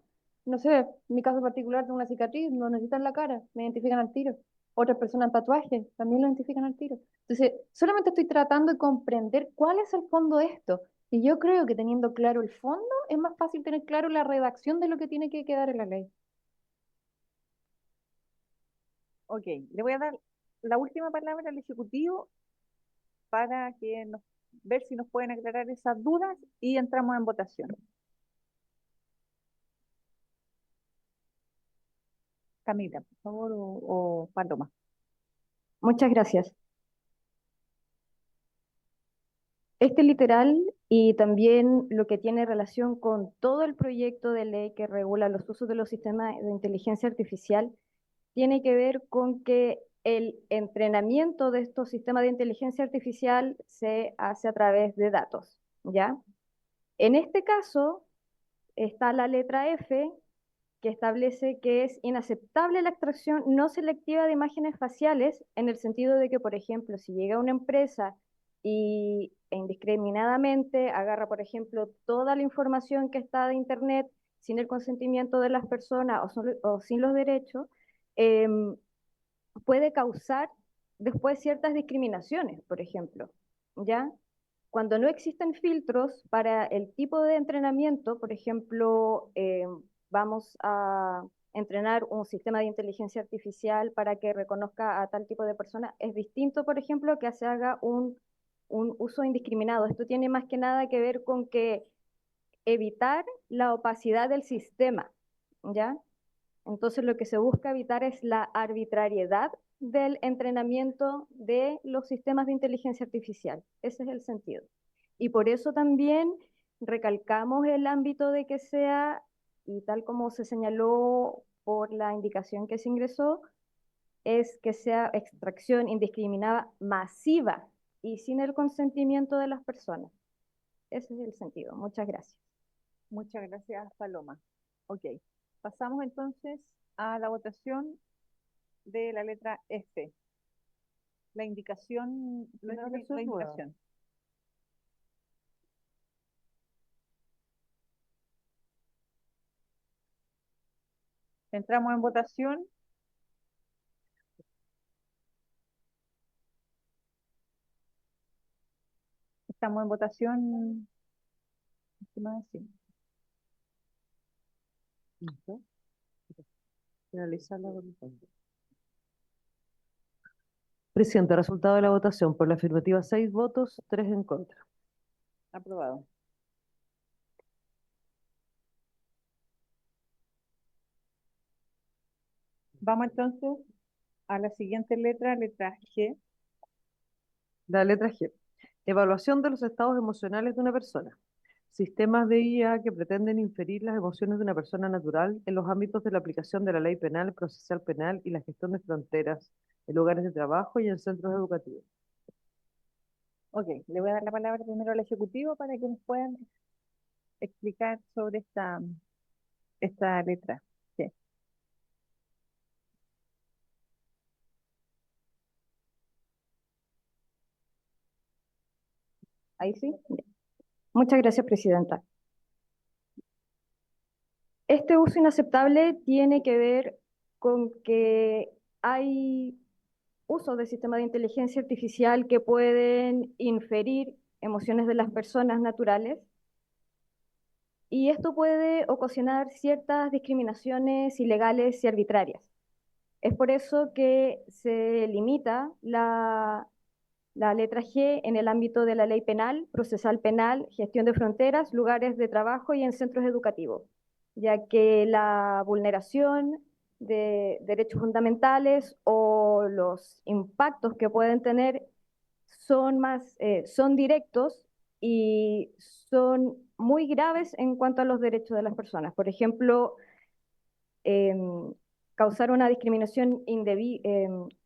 no sé, en mi caso particular tengo una cicatriz, no necesitan la cara, me identifican al tiro. Otras personas tatuajes también lo identifican al tiro. Entonces, solamente estoy tratando de comprender cuál es el fondo de esto. Y yo creo que teniendo claro el fondo, es más fácil tener claro la redacción de lo que tiene que quedar en la ley. Ok, le voy a dar la última palabra al Ejecutivo para ver si nos pueden aclarar esas dudas y entramos en votación. Camila, por favor, o Paloma. Muchas gracias. Este literal y también lo que tiene relación con todo el proyecto de ley que regula los usos de los sistemas de inteligencia artificial tiene que ver con que el entrenamiento de estos sistemas de inteligencia artificial se hace a través de datos, ¿ya? En este caso está la letra F, que establece que es inaceptable la extracción no selectiva de imágenes faciales, en el sentido de que, por ejemplo, si llega una empresa e indiscriminadamente agarra, por ejemplo, toda la información que está de Internet sin el consentimiento de las personas o sin los derechos, em, puede causar después ciertas discriminaciones, por ejemplo, ¿ya? Cuando no existen filtros para el tipo de entrenamiento, por ejemplo, vamos a entrenar un sistema de inteligencia artificial para que reconozca a tal tipo de persona, es distinto, por ejemplo, que se haga un uso indiscriminado. Esto tiene más que nada que ver con que evitar la opacidad del sistema, ¿ya? Entonces lo que se busca evitar es la arbitrariedad del entrenamiento de los sistemas de inteligencia artificial. Ese es el sentido. Y por eso también recalcamos el ámbito de que sea, y tal como se señaló por la indicación que se ingresó, es que sea extracción indiscriminada masiva y sin el consentimiento de las personas. Ese es el sentido. Muchas gracias. Muchas gracias, Paloma. Ok, pasamos entonces a la votación de la letra F. La indicación, La la indicación nueva. indicación. Entramos en votación. Estamos en votación. Estimada, sí. ¿Listo? Finalizar la votación. Presidenta, resultado de la votación. Por la afirmativa, 6 votos, 3 en contra. Aprobado. Vamos entonces a la siguiente letra G. La letra G. Evaluación de los estados emocionales de una persona. Sistemas de IA que pretenden inferir las emociones de una persona natural en los ámbitos de la aplicación de la ley penal, procesal penal y la gestión de fronteras, en lugares de trabajo y en centros educativos. Ok, le voy a dar la palabra primero al Ejecutivo para que nos puedan explicar sobre esta letra G. Ahí sí. Muchas gracias, Presidenta. Este uso inaceptable tiene que ver con que hay usos de sistemas de inteligencia artificial que pueden inferir emociones de las personas naturales y esto puede ocasionar ciertas discriminaciones ilegales y arbitrarias. Es por eso que se limita la letra G en el ámbito de la ley penal, procesal penal, gestión de fronteras, lugares de trabajo y en centros educativos, ya que la vulneración de derechos fundamentales o los impactos que pueden tener son directos y son muy graves en cuanto a los derechos de las personas. Por ejemplo, causar una discriminación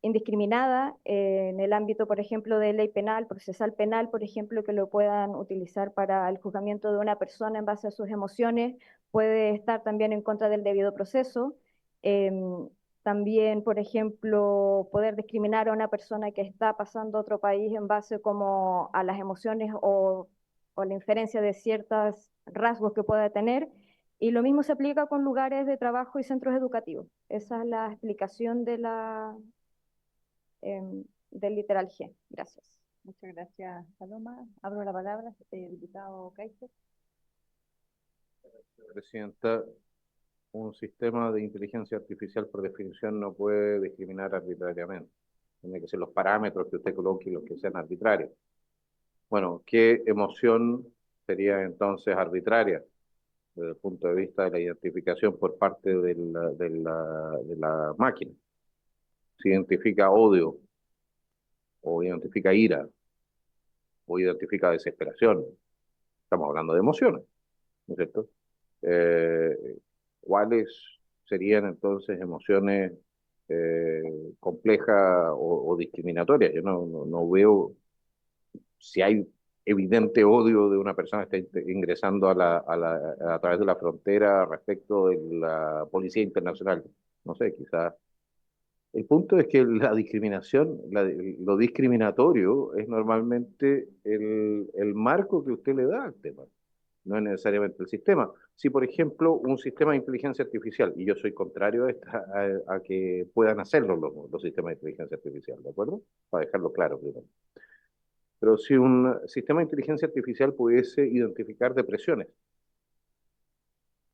indiscriminada en el ámbito, por ejemplo, de ley penal, procesal penal, por ejemplo, que lo puedan utilizar para el juzgamiento de una persona en base a sus emociones, puede estar también en contra del debido proceso. También, por ejemplo, poder discriminar a una persona que está pasando a otro país en base como a las emociones o la inferencia de ciertos rasgos que pueda tener. Y lo mismo se aplica con lugares de trabajo y centros educativos. Esa es la explicación de del literal G. Gracias. Muchas gracias, Paloma. Abro la palabra, diputado Kaiser. Presidenta, un sistema de inteligencia artificial por definición no puede discriminar arbitrariamente. Tiene que ser los parámetros que usted coloque los que sean arbitrarios. Bueno, ¿qué emoción sería entonces arbitraria desde el punto de vista de la identificación por parte de la máquina? Si identifica odio, o identifica ira, o identifica desesperación. Estamos hablando de emociones, ¿no es cierto? ¿Cuáles serían entonces emociones complejas o discriminatorias? Yo no veo si hay evidente odio de una persona que está ingresando a través de la frontera respecto de la policía internacional. No sé, quizás. El punto es que la discriminación, lo discriminatorio es normalmente el marco que usted le da al tema, no es necesariamente el sistema. Si, por ejemplo, un sistema de inteligencia artificial, y yo soy contrario a que puedan hacerlo los sistemas de inteligencia artificial, ¿de acuerdo? Para dejarlo claro primero. Pero si un sistema de inteligencia artificial pudiese identificar depresiones,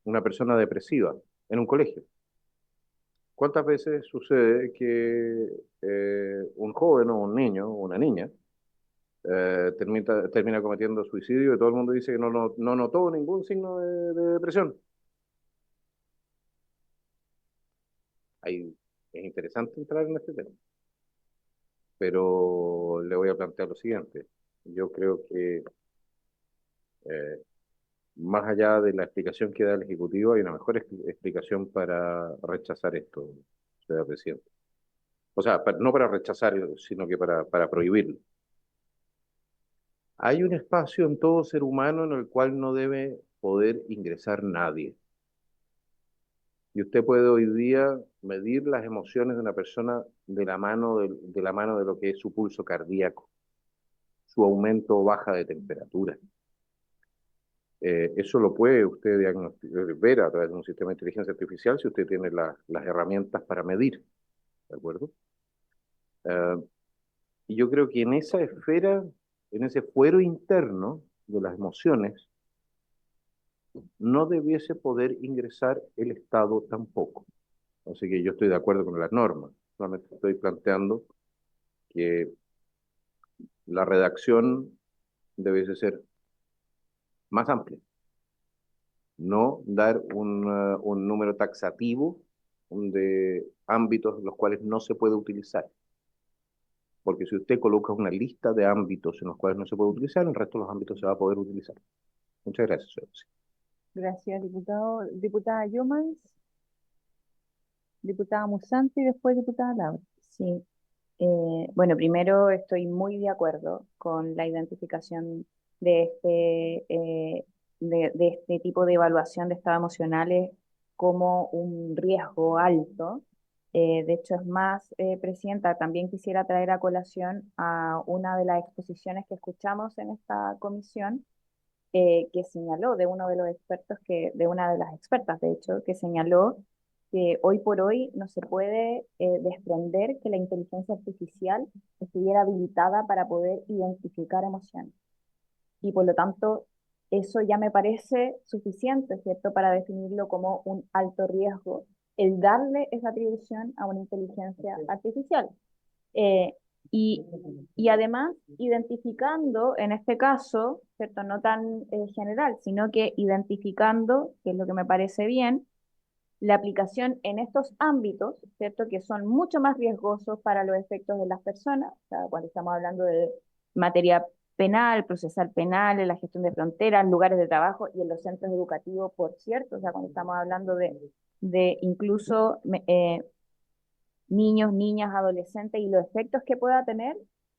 una persona depresiva en un colegio, ¿cuántas veces sucede que un joven o un niño o una niña termina cometiendo suicidio y todo el mundo dice que no notó ningún signo de depresión? Ahí es interesante entrar en este tema, pero le voy a plantear lo siguiente. Yo creo que eh, más allá de la explicación que da el Ejecutivo, hay una mejor explicación para rechazar esto, señora Presidenta. O sea, no para rechazarlo, sino que para prohibirlo. Hay un espacio en todo ser humano en el cual no debe poder ingresar nadie. Y usted puede hoy día medir las emociones de una persona de la mano de la mano de lo que es su pulso cardíaco, su aumento o baja de temperatura. Eso lo puede usted ver a través de un sistema de inteligencia artificial si usted tiene las herramientas para medir, ¿de acuerdo? Y yo creo que en esa esfera, en ese fuero interno de las emociones, no debiese poder ingresar el Estado tampoco. Así que yo estoy de acuerdo con las normas. Solamente estoy planteando que la redacción debe ser más amplia. No dar un número taxativo de ámbitos en los cuales no se puede utilizar. Porque si usted coloca una lista de ámbitos en los cuales no se puede utilizar, el resto de los ámbitos se va a poder utilizar. Muchas gracias, señor. Gracias, diputado. Diputada Yomans, diputada Musante y después diputada Laura. Sí. Bueno, primero estoy muy de acuerdo con la identificación de de este tipo de evaluación de estados emocionales como un riesgo alto. De hecho, es más, Presidenta, también quisiera traer a colación a una de las exposiciones que escuchamos en esta comisión, que señaló de uno de los expertos, de una de las expertas, de hecho, que señaló que hoy por hoy no se puede desprender que la inteligencia artificial estuviera habilitada para poder identificar emociones. Y por lo tanto, eso ya me parece suficiente, ¿cierto?, para definirlo como un alto riesgo, el darle esa atribución a una inteligencia artificial. Eh, y, y además, identificando, en este caso, ¿cierto?, no tan general, sino que identificando, que es lo que me parece bien, la aplicación en estos ámbitos, ¿cierto?, que son mucho más riesgosos para los efectos de las personas, o sea, cuando estamos hablando de materia penal, procesal penal, en la gestión de fronteras, lugares de trabajo y en los centros educativos, por cierto, o sea, cuando estamos hablando de incluso niños, niñas, adolescentes y los efectos que pueda tener,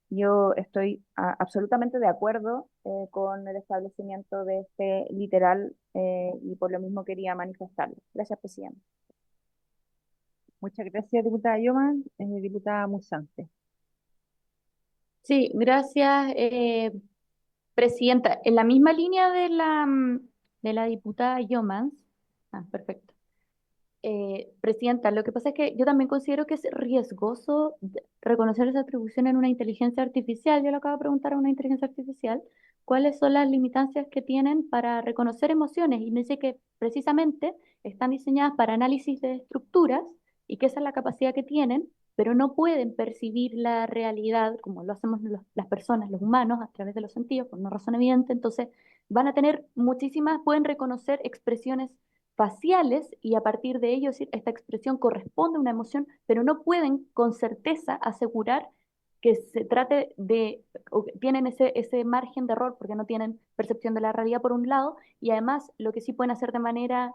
yo estoy absolutamente de acuerdo con el establecimiento de este literal y por lo mismo quería manifestarlo. Gracias, Presidenta. Muchas gracias, diputada Yomans. Diputada Musante. Sí, gracias, Presidenta. En la misma línea de la diputada Yomans, Perfecto. Presidenta, lo que pasa es que yo también considero que es riesgoso reconocer esa atribución en una inteligencia artificial. Yo le acabo de preguntar a una inteligencia artificial cuáles son las limitancias que tienen para reconocer emociones y me dice que precisamente están diseñadas para análisis de estructuras y que esa es la capacidad que tienen, pero no pueden percibir la realidad como lo hacemos las personas, los humanos, a través de los sentidos, por una razón evidente. Entonces, van a tener muchísimas, pueden reconocer expresiones faciales y a partir de ello decir esta expresión corresponde a una emoción, pero no pueden con certeza asegurar que se trate de, o que tienen ese margen de error porque no tienen percepción de la realidad por un lado y además lo que sí pueden hacer de manera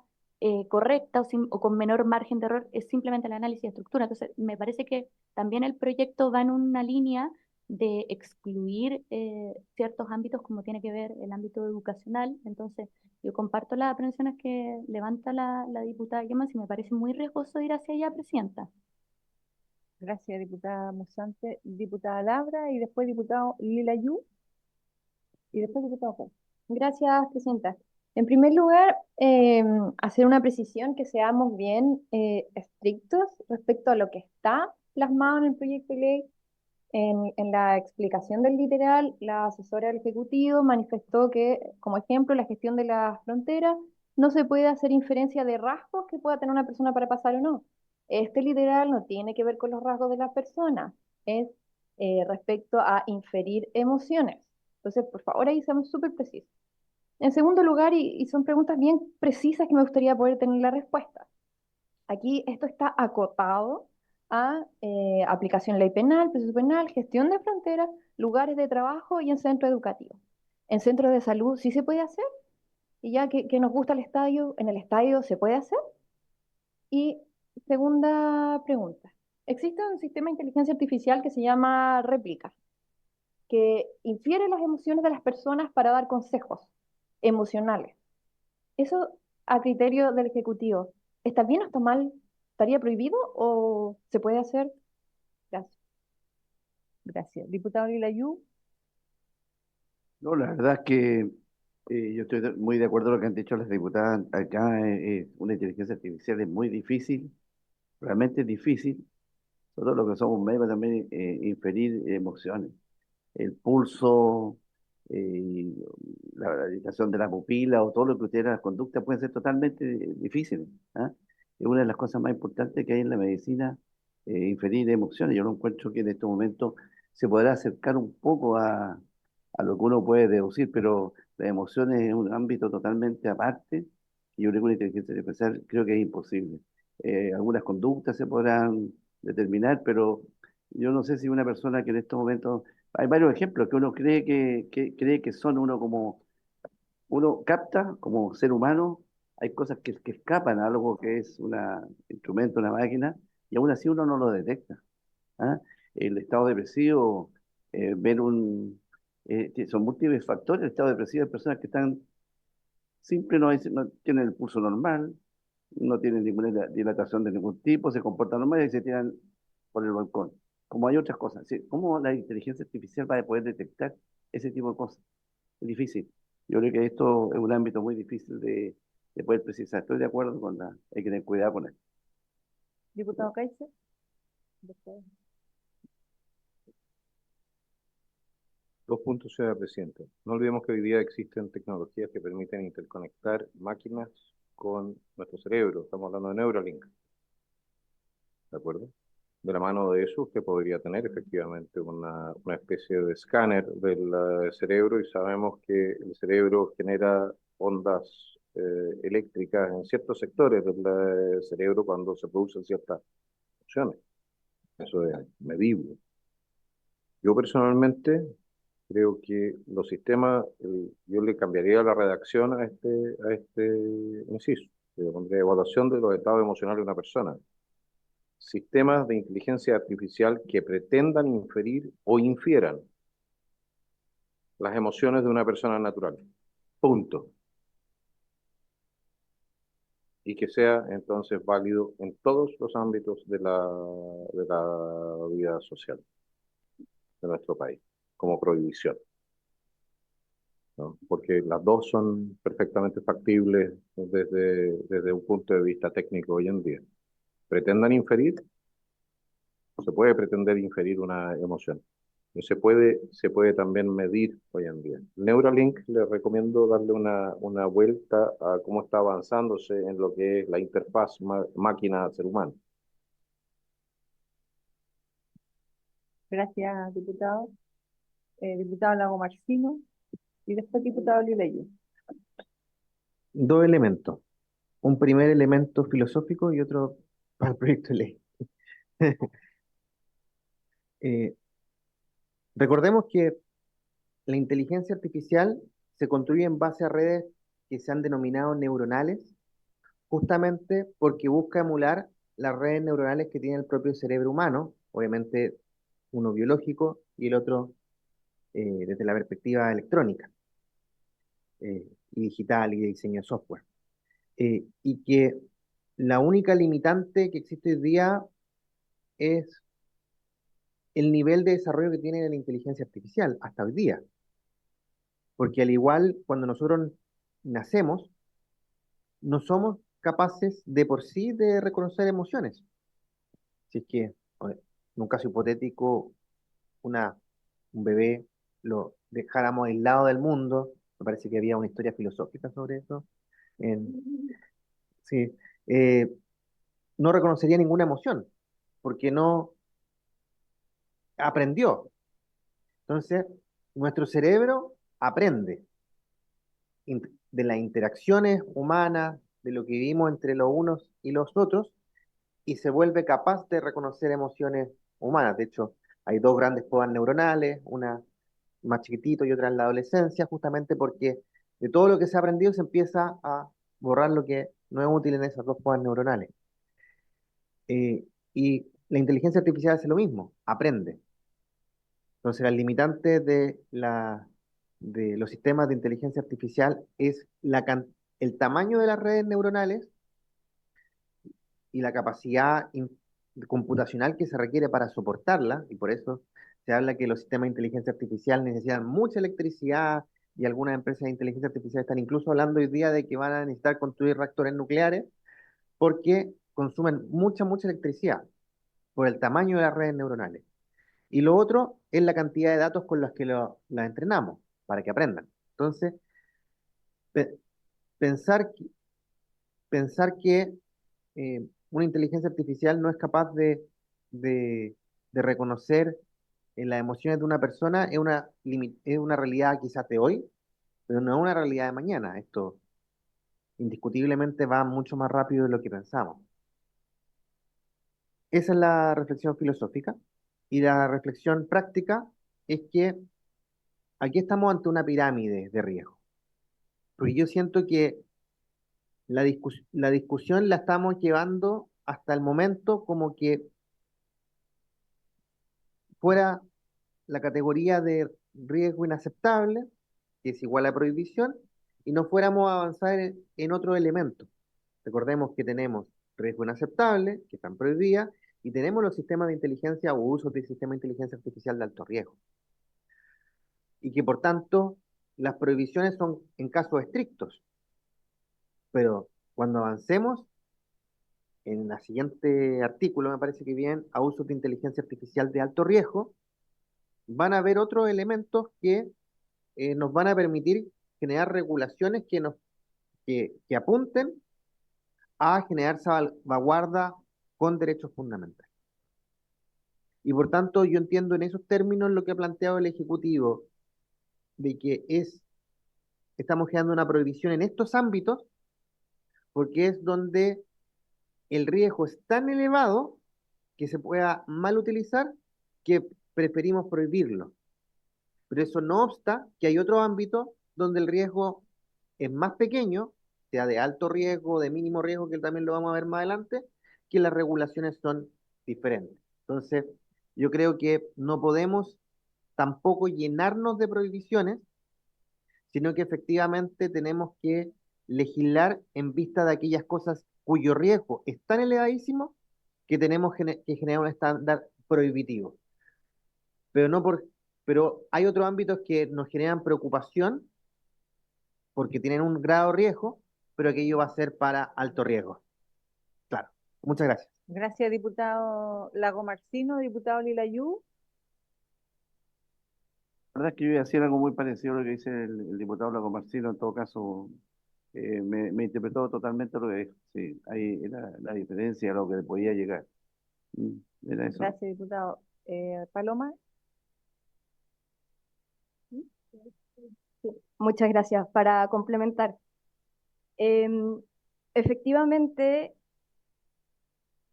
correcta o con menor margen de error es simplemente el análisis de estructura. Entonces, me parece que también el proyecto va en una línea de excluir ciertos ámbitos como tiene que ver el ámbito educacional. Entonces, yo comparto las aprensiones que levanta la diputada Yemas y me parece muy riesgoso ir hacia allá, Presidenta. Gracias, diputada Musante. Diputada Labra y después diputado Lilayú y después diputado Pérez. Gracias, Presidenta. En primer lugar, hacer una precisión que seamos bien estrictos respecto a lo que está plasmado en el proyecto de ley. En la explicación del literal, la asesora del Ejecutivo manifestó que, como ejemplo, la gestión de las fronteras no se puede hacer inferencia de rasgos que pueda tener una persona para pasar o no. Este literal no tiene que ver con los rasgos de la persona, es respecto a inferir emociones. Entonces, por favor, ahí seamos súper precisos. En segundo lugar, y son preguntas bien precisas que me gustaría poder tener la respuesta. Aquí esto está acotado a aplicación de ley penal, proceso penal, gestión de fronteras, lugares de trabajo y en centros educativos. En centros de salud sí se puede hacer, y ya que nos gusta el estadio, en el estadio se puede hacer. Y segunda pregunta, existe un sistema de inteligencia artificial que se llama Réplica, que infiere las emociones de las personas para dar consejos emocionales. Eso a criterio del Ejecutivo, ¿está bien o está mal? ¿Estaría prohibido o se puede hacer? Gracias. Gracias. Diputado Lilayú. No, la verdad es que yo estoy muy de acuerdo con lo que han dicho las diputadas acá. Una inteligencia artificial es muy difícil, realmente es difícil. Nosotros los que somos médicos también inferir emociones. El pulso, eh, la agitación de la pupila o todo lo que usted las conductas pueden ser totalmente difíciles. ¿Ah? Es una de las cosas más importantes que hay en la medicina, inferir emociones. Yo no encuentro que en estos momentos se podrá acercar un poco a lo que uno puede deducir, pero las emociones es un ámbito totalmente aparte y yo creo que una inteligencia artificial creo que es imposible. Algunas conductas se podrán determinar, pero yo no sé si una persona que en estos momentos hay varios ejemplos que uno cree cree que son uno como, uno capta como ser humano, hay cosas que escapan a algo que es un instrumento, una máquina, y aún así uno no lo detecta. ¿Ah? El estado depresivo, ver son múltiples factores. El estado depresivo de personas que están simple, no tienen el pulso normal, no tienen ninguna dilatación de ningún tipo, se comportan normal y se tiran por el balcón. Como hay otras cosas. ¿Sí? ¿Cómo la inteligencia artificial va a poder detectar ese tipo de cosas? Es difícil. Yo creo que esto es un ámbito muy difícil de poder precisar. Estoy de acuerdo con hay que tener cuidado con esto. Diputado Kaiser. Después. Dos puntos, señora Presidenta. No olvidemos que hoy día existen tecnologías que permiten interconectar máquinas con nuestro cerebro. Estamos hablando de Neuralink. ¿De acuerdo? De la mano de eso, usted podría tener efectivamente una especie de escáner del cerebro y sabemos que el cerebro genera ondas eléctricas en ciertos sectores del cerebro cuando se producen ciertas acciones. Eso es medible. Yo personalmente creo que los sistemas, yo le cambiaría la redacción a este inciso. Le pondría evaluación de los estados emocionales de una persona. Sistemas de inteligencia artificial que pretendan inferir o infieran las emociones de una persona natural. Punto. Y que sea entonces válido en todos los ámbitos de la vida social de nuestro país, como prohibición. ¿no? Porque las dos son perfectamente factibles desde un punto de vista técnico hoy en día. Pretendan inferir, se puede pretender inferir una emoción. Y se puede también medir hoy en día. Neuralink, les recomiendo darle una vuelta a cómo está avanzándose en lo que es la interfaz máquina-ser humano. Gracias, diputado. Diputado Lago Marcino y después diputado Lileyo. Dos elementos. Un primer elemento filosófico y otro para el proyecto de ley. Eh, recordemos que la inteligencia artificial se construye en base a redes que se han denominado neuronales, justamente porque busca emular las redes neuronales que tiene el propio cerebro humano, obviamente uno biológico y el otro desde la perspectiva electrónica y digital y de diseño de software. Y que la única limitante que existe hoy día es el nivel de desarrollo que tiene la inteligencia artificial hasta hoy día. Porque al igual, cuando nosotros nacemos, no somos capaces de por sí de reconocer emociones. Si es que, en un caso hipotético, un bebé lo dejáramos aislado del mundo, me parece que había una historia filosófica sobre eso, sí, eh, no reconocería ninguna emoción, porque no aprendió. Entonces, nuestro cerebro aprende de las interacciones humanas, de lo que vivimos entre los unos y los otros, y se vuelve capaz de reconocer emociones humanas. De hecho, hay dos grandes podas neuronales, una más chiquitito y otra en la adolescencia, justamente porque de todo lo que se ha aprendido se empieza a borrar lo que no es útil en esas dos podas neuronales. Y la inteligencia artificial hace lo mismo, aprende. Entonces, las limitantes de los sistemas de inteligencia artificial es el tamaño de las redes neuronales y la capacidad computacional que se requiere para soportarla, y por eso se habla que los sistemas de inteligencia artificial necesitan mucha electricidad, y algunas empresas de inteligencia artificial están incluso hablando hoy día de que van a necesitar construir reactores nucleares porque consumen mucha electricidad por el tamaño de las redes neuronales. Y lo otro es la cantidad de datos con los que las entrenamos para que aprendan. Entonces, pe- pensar, pensar que una inteligencia artificial no es capaz de, de reconocer las emociones de una persona es una realidad quizás de hoy, pero no es una realidad de mañana. Esto indiscutiblemente va mucho más rápido de lo que pensamos. Esa es la reflexión filosófica. Y la reflexión práctica es que aquí estamos ante una pirámide de riesgo. Porque yo siento que la discusión la estamos llevando hasta el momento como que fuera la categoría de riesgo inaceptable, que es igual a prohibición, y no fuéramos a avanzar en otro elemento. Recordemos que tenemos riesgo inaceptable, que están prohibidas, y tenemos los sistemas de inteligencia o usos de sistemas de inteligencia artificial de alto riesgo. Y que por tanto las prohibiciones son en casos estrictos. Pero cuando avancemos, en el siguiente artículo, me parece que bien, a usos de inteligencia artificial de alto riesgo, van a haber otros elementos que nos van a permitir generar regulaciones que apunten a generar salvaguarda con derechos fundamentales. Y por tanto, yo entiendo en esos términos lo que ha planteado el Ejecutivo, de que estamos generando una prohibición en estos ámbitos, porque es donde el riesgo es tan elevado que se pueda mal utilizar que preferimos prohibirlo. Pero eso no obsta que hay otro ámbito donde el riesgo es más pequeño, sea de alto riesgo, de mínimo riesgo, que también lo vamos a ver más adelante, que las regulaciones son diferentes. Entonces, yo creo que no podemos tampoco llenarnos de prohibiciones, sino que efectivamente tenemos que legislar en vista de aquellas cosas cuyo riesgo es tan elevadísimo que tenemos que generar un estándar prohibitivo. Pero, no por, pero hay otros ámbitos que nos generan preocupación porque tienen un grado de riesgo, pero aquello va a ser para alto riesgo. Claro. Muchas gracias. Gracias, diputado Lago Marcino. Diputado Lilayú. La verdad es que yo iba a decir algo muy parecido a lo que dice el diputado Lago Marcino. En todo caso, me interpretó totalmente lo que dijo. Sí, ahí era la diferencia a lo que podía llegar. Era eso. Gracias, diputado. Paloma. Sí, muchas gracias. Para complementar, em, efectivamente,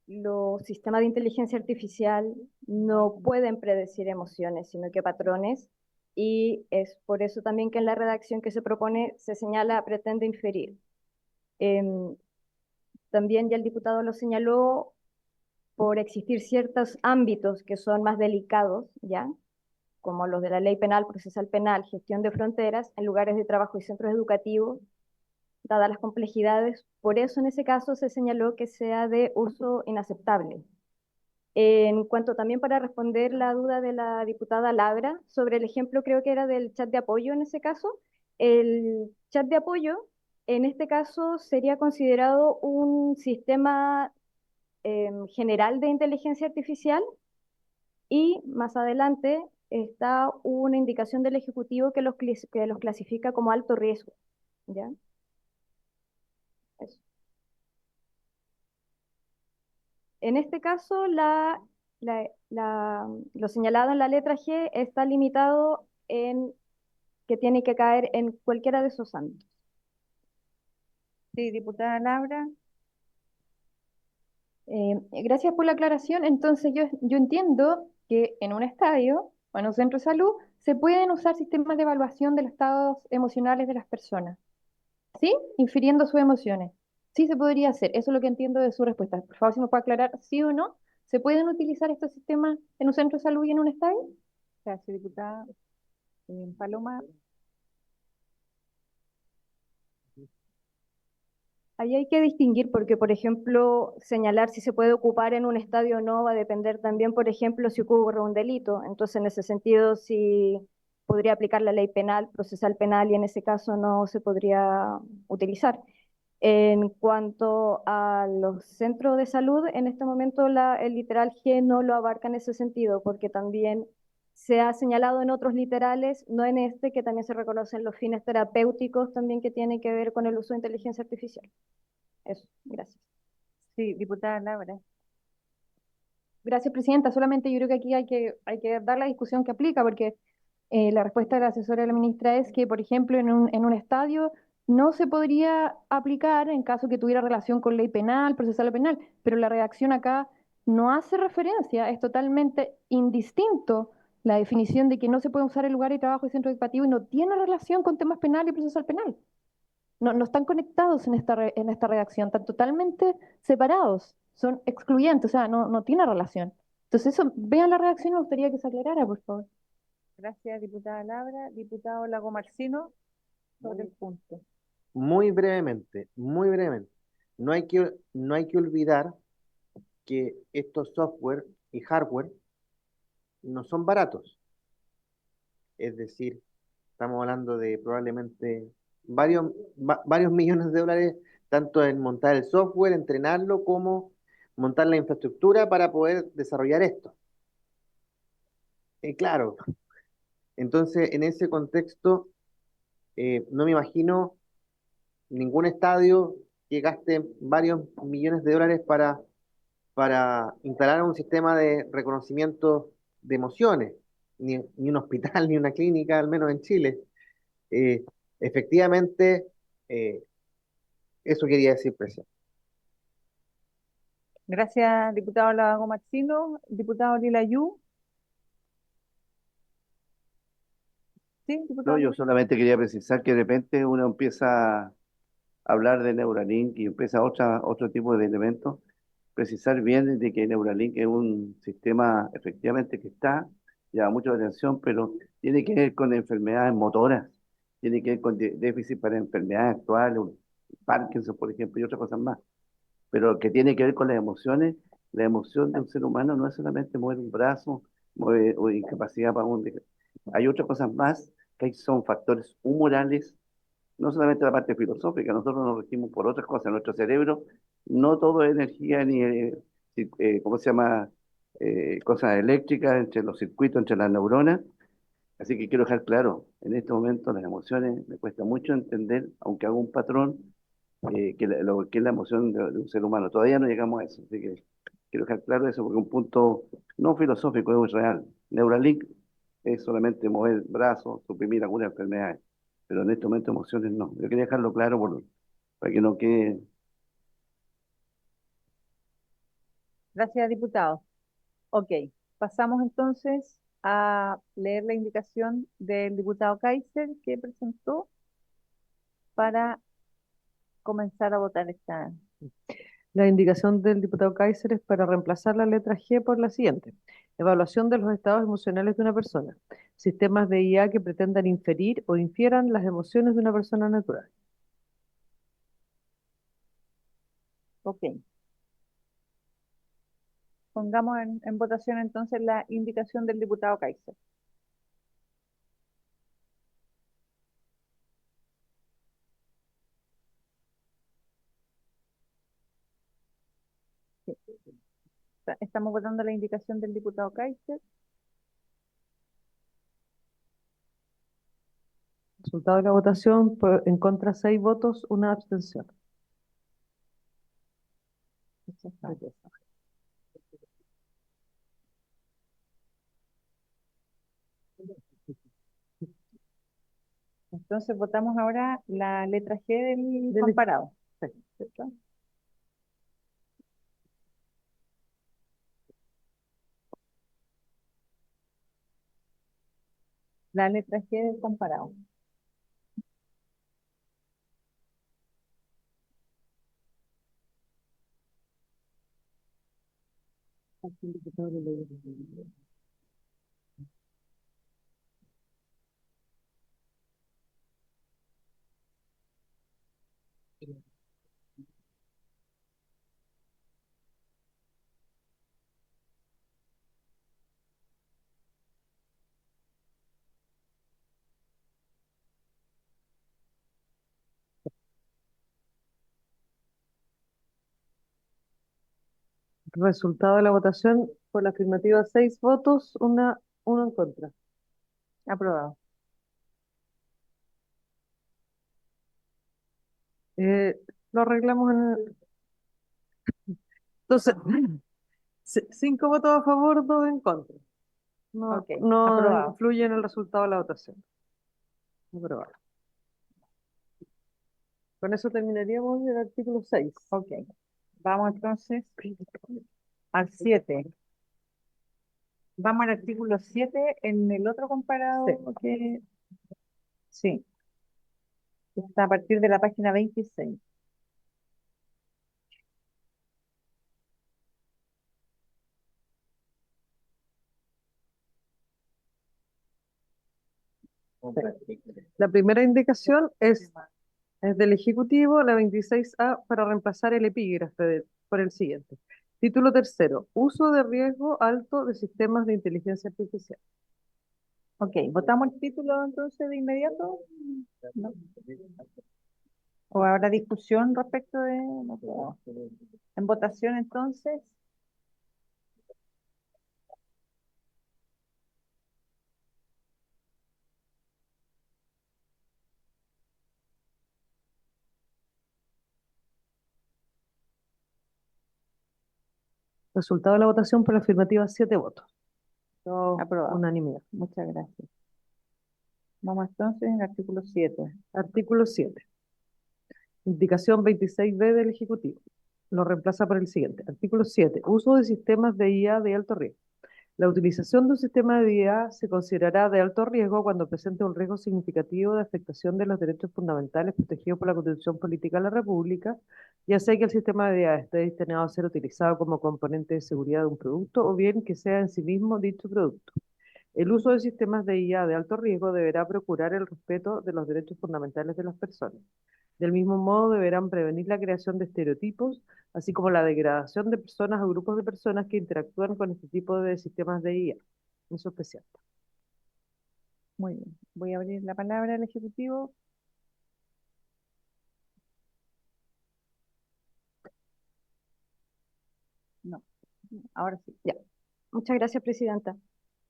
los sistemas de inteligencia artificial no pueden predecir emociones, sino que patrones, y es por eso también que en la redacción que se propone se señala pretende inferir. Em, También ya el diputado lo señaló, por existir ciertos ámbitos que son más delicados, ¿ya? Como los de la ley penal, procesal penal, gestión de fronteras, en lugares de trabajo y centros educativos, dadas las complejidades, por eso en ese caso se señaló que sea de uso inaceptable. En cuanto también para responder la duda de la diputada Labra sobre el ejemplo, creo que era del chat de apoyo en ese caso, el chat de apoyo en este caso sería considerado un sistema general de inteligencia artificial, y más adelante está una indicación del Ejecutivo que que los clasifica como alto riesgo, ¿ya? Eso. En este caso, lo señalado en la letra G está limitado en que tiene que caer en cualquiera de esos ámbitos. Sí, diputada Labra. Gracias por la aclaración. Entonces yo entiendo que en un estadio o en un centro de salud se pueden usar sistemas de evaluación de los estados emocionales de las personas, ¿sí? Infiriendo sus emociones. Sí se podría hacer. Eso es lo que entiendo de su respuesta. Por favor, si me puede aclarar sí o no. ¿Se pueden utilizar estos sistemas en un centro de salud y en un estadio? Gracias, diputada. Paloma. Ahí hay que distinguir porque, por ejemplo, señalar si se puede ocupar en un estadio o no va a depender también, por ejemplo, si ocurre un delito. Entonces, en ese sentido, si podría aplicar la ley penal, procesal penal, y en ese caso no se podría utilizar. En cuanto a los centros de salud, en este momento el literal G no lo abarca en ese sentido, porque también se ha señalado en otros literales, no en este, que también se reconocen los fines terapéuticos también que tienen que ver con el uso de inteligencia artificial. Eso, gracias. Sí, diputada Labra. Gracias, presidenta. Solamente yo creo que aquí hay que dar la discusión que aplica, porque la respuesta de la asesora de la ministra es que, por ejemplo, en un estadio no se podría aplicar en caso que tuviera relación con ley penal, procesal penal, pero la redacción acá no hace referencia, es totalmente indistinto la definición de que no se puede usar el lugar de trabajo y centro educativo y no tiene relación con temas penal y procesal penal. No están conectados en en esta redacción, están totalmente separados, son excluyentes, o sea, no tiene relación. Entonces, eso, vean la redacción, me gustaría que se aclarara, por favor. Gracias, diputada Labra. Diputado Lago Marcino, sobre el punto. Muy brevemente, muy brevemente. No hay que olvidar que estos software y hardware no son baratos. Es decir, estamos hablando de probablemente varios millones de dólares, tanto en montar el software, entrenarlo, como montar la infraestructura para poder desarrollar esto. Claro, entonces en ese contexto no me imagino ningún estadio que gaste varios millones de dólares para instalar un sistema de reconocimiento de emociones, ni un hospital, ni una clínica, al menos en Chile. Eh, Efectivamente, eh, eso quería decir, presidente. Gracias, diputado Lago Marcino. Diputado Lilayú. Sí, No, diputado. yo solamente quería precisar que de repente uno empieza a hablar de Neuralink y empieza otro tipo de elementos. Precisar bien de que Neuralink es un sistema efectivamente que llama mucho la atención, pero tiene que ver con enfermedades motoras, tiene que ver con déficit para enfermedades actuales, Parkinson, por ejemplo, y otras cosas más. Pero que tiene que ver con las emociones, la emoción de un ser humano no es solamente mover un brazo, mover, o incapacidad para un... Hay otras cosas más que son factores humorales no solamente la parte filosófica, nosotros nos regimos por otras cosas. Nuestro cerebro no todo es energía ni, ¿cómo se llama? Cosas eléctricas entre los circuitos, entre las neuronas. Así que quiero dejar claro, en este momento las emociones me cuesta mucho entender, aunque hago un patrón, lo que es la emoción de un ser humano. Todavía no llegamos a eso, así que quiero dejar claro eso porque es un punto no filosófico, es real. Neuralink es solamente mover brazos, suprimir algunas enfermedades, pero en este momento emociones no. Yo quería dejarlo claro para que no quede. Gracias, diputado. Ok, pasamos entonces a leer la indicación del diputado Kaiser que presentó para comenzar a votar esta. La indicación del diputado Kaiser es para reemplazar la letra G por la siguiente. Evaluación de los estados emocionales de una persona. Sistemas de IA que pretendan inferir o infieran las emociones de una persona natural. Ok. Pongamos en votación entonces la indicación del diputado Kaiser. Sí. Estamos votando la indicación del diputado Kaiser. Resultado de la votación, en contra 6 votos, una abstención. Entonces votamos ahora la letra G del comparado. ¿Cierto? La letra G del comparado. Resultado de la votación, por la afirmativa 6 votos, uno en contra. Aprobado. Lo arreglamos Entonces, 5 votos a favor, 2 en contra. No, Ok, no aprobado. influye en el resultado de la votación. Aprobado. Con eso terminaríamos el artículo 6. Ok. Vamos entonces al 7. Vamos al artículo 7 en el otro comparado que sí, está a partir de la página 26. La primera indicación es del Ejecutivo, la 26A, para reemplazar el epígrafe por el siguiente. Título tercero, uso de riesgo alto de sistemas de inteligencia artificial. Ok, ¿votamos el título entonces de inmediato? ¿No? ¿O habrá discusión respecto de...? No creo. En votación entonces, Resultado de la votación por la afirmativa, 7 votos. Todo aprobado. unanimidad. Muchas gracias. Vamos entonces al artículo 7. Artículo 7. Indicación 26B del Ejecutivo. Lo reemplaza por el siguiente. Artículo 7. Uso de sistemas de IA de alto riesgo. La utilización de un sistema de IA se considerará de alto riesgo cuando presente un riesgo significativo de afectación de los derechos fundamentales protegidos por la Constitución Política de la República, ya sea que el sistema de IA esté destinado a ser utilizado como componente de seguridad de un producto o bien que sea en sí mismo dicho producto. El uso de sistemas de IA de alto riesgo deberá procurar el respeto de los derechos fundamentales de las personas. Del mismo modo, deberán prevenir la creación de estereotipos, así como la degradación de personas o grupos de personas que interactúan con este tipo de sistemas de IA, en su especial. Muy bien. Voy a abrir la palabra al Ejecutivo. No. Ahora sí. Ya. Muchas gracias, Presidenta.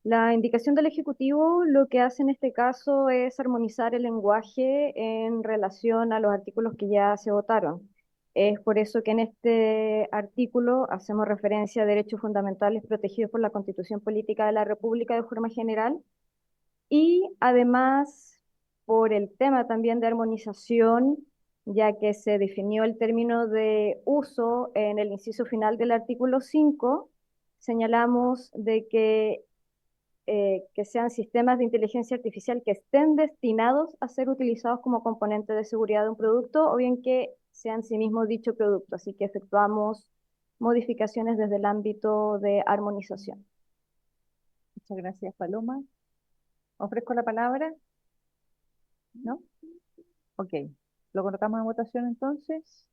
La indicación del Ejecutivo lo que hace en este caso es armonizar el lenguaje en relación a los artículos que ya se votaron. Es por eso que en este artículo hacemos referencia a derechos fundamentales protegidos por la Constitución Política de la República de forma general y además por el tema también de armonización, ya que se definió el término de uso en el inciso final del artículo 5, señalamos de que sean sistemas de inteligencia artificial que estén destinados a ser utilizados como componente de seguridad de un producto o bien que sean sí mismos dicho producto. Así que efectuamos modificaciones desde el ámbito de armonización. Muchas gracias, Paloma. ¿Ofrezco la palabra? ¿No? Ok. ¿Lo colocamos en votación entonces?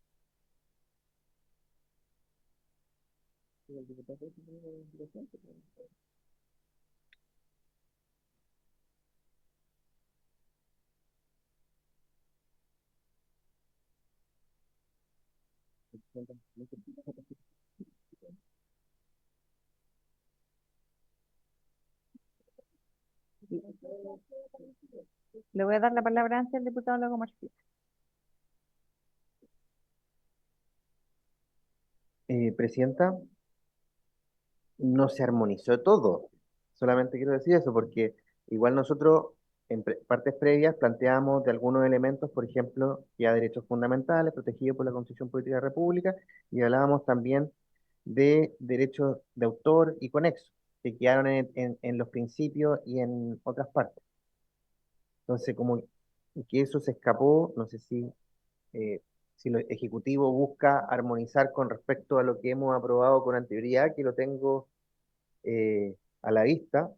Le voy a dar la palabra antes al diputado Lago Martínez. Presidenta, no se armonizó todo. Solamente quiero decir eso porque igual nosotros en partes previas planteamos de algunos elementos, por ejemplo, ya derechos fundamentales protegidos por la Constitución Política de la República y hablábamos también de derechos de autor y conexos que quedaron en los principios y en otras partes. Entonces, como que eso se escapó, no sé si el Ejecutivo busca armonizar con respecto a lo que hemos aprobado con anterioridad, que lo tengo a la vista.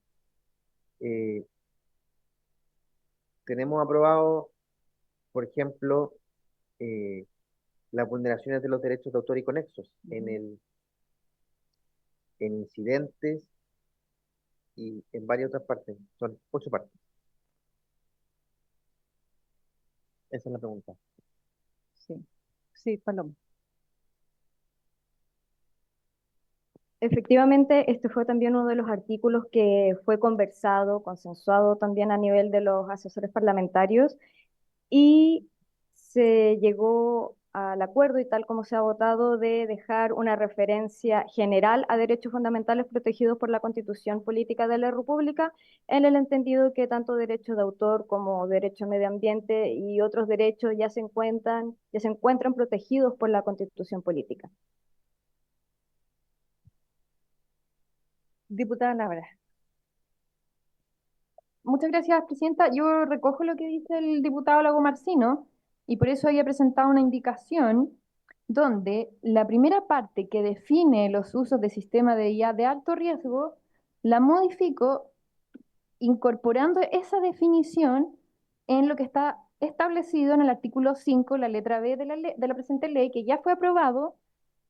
Tenemos aprobado, por ejemplo, eh, las vulneraciones de los derechos de autor y conexos en incidentes y en varias otras partes. Son 8 partes. Esa es la pregunta. Sí. Sí, Paloma. Efectivamente, este fue también uno de los artículos que fue conversado, consensuado también a nivel de los asesores parlamentarios y se llegó al acuerdo y tal como se ha votado de dejar una referencia general a derechos fundamentales protegidos por la Constitución Política de la República en el entendido que tanto derechos de autor como derecho a medio ambiente y otros derechos ya se encuentran protegidos por la Constitución Política. Diputada Labra. Muchas gracias, Presidenta. Yo recojo lo que dice el diputado Lago Marcino y por eso había presentado una indicación donde la primera parte que define los usos de sistema de IA de alto riesgo la modifico incorporando esa definición en lo que está establecido en el artículo 5, la letra B de la presente ley, que ya fue aprobado.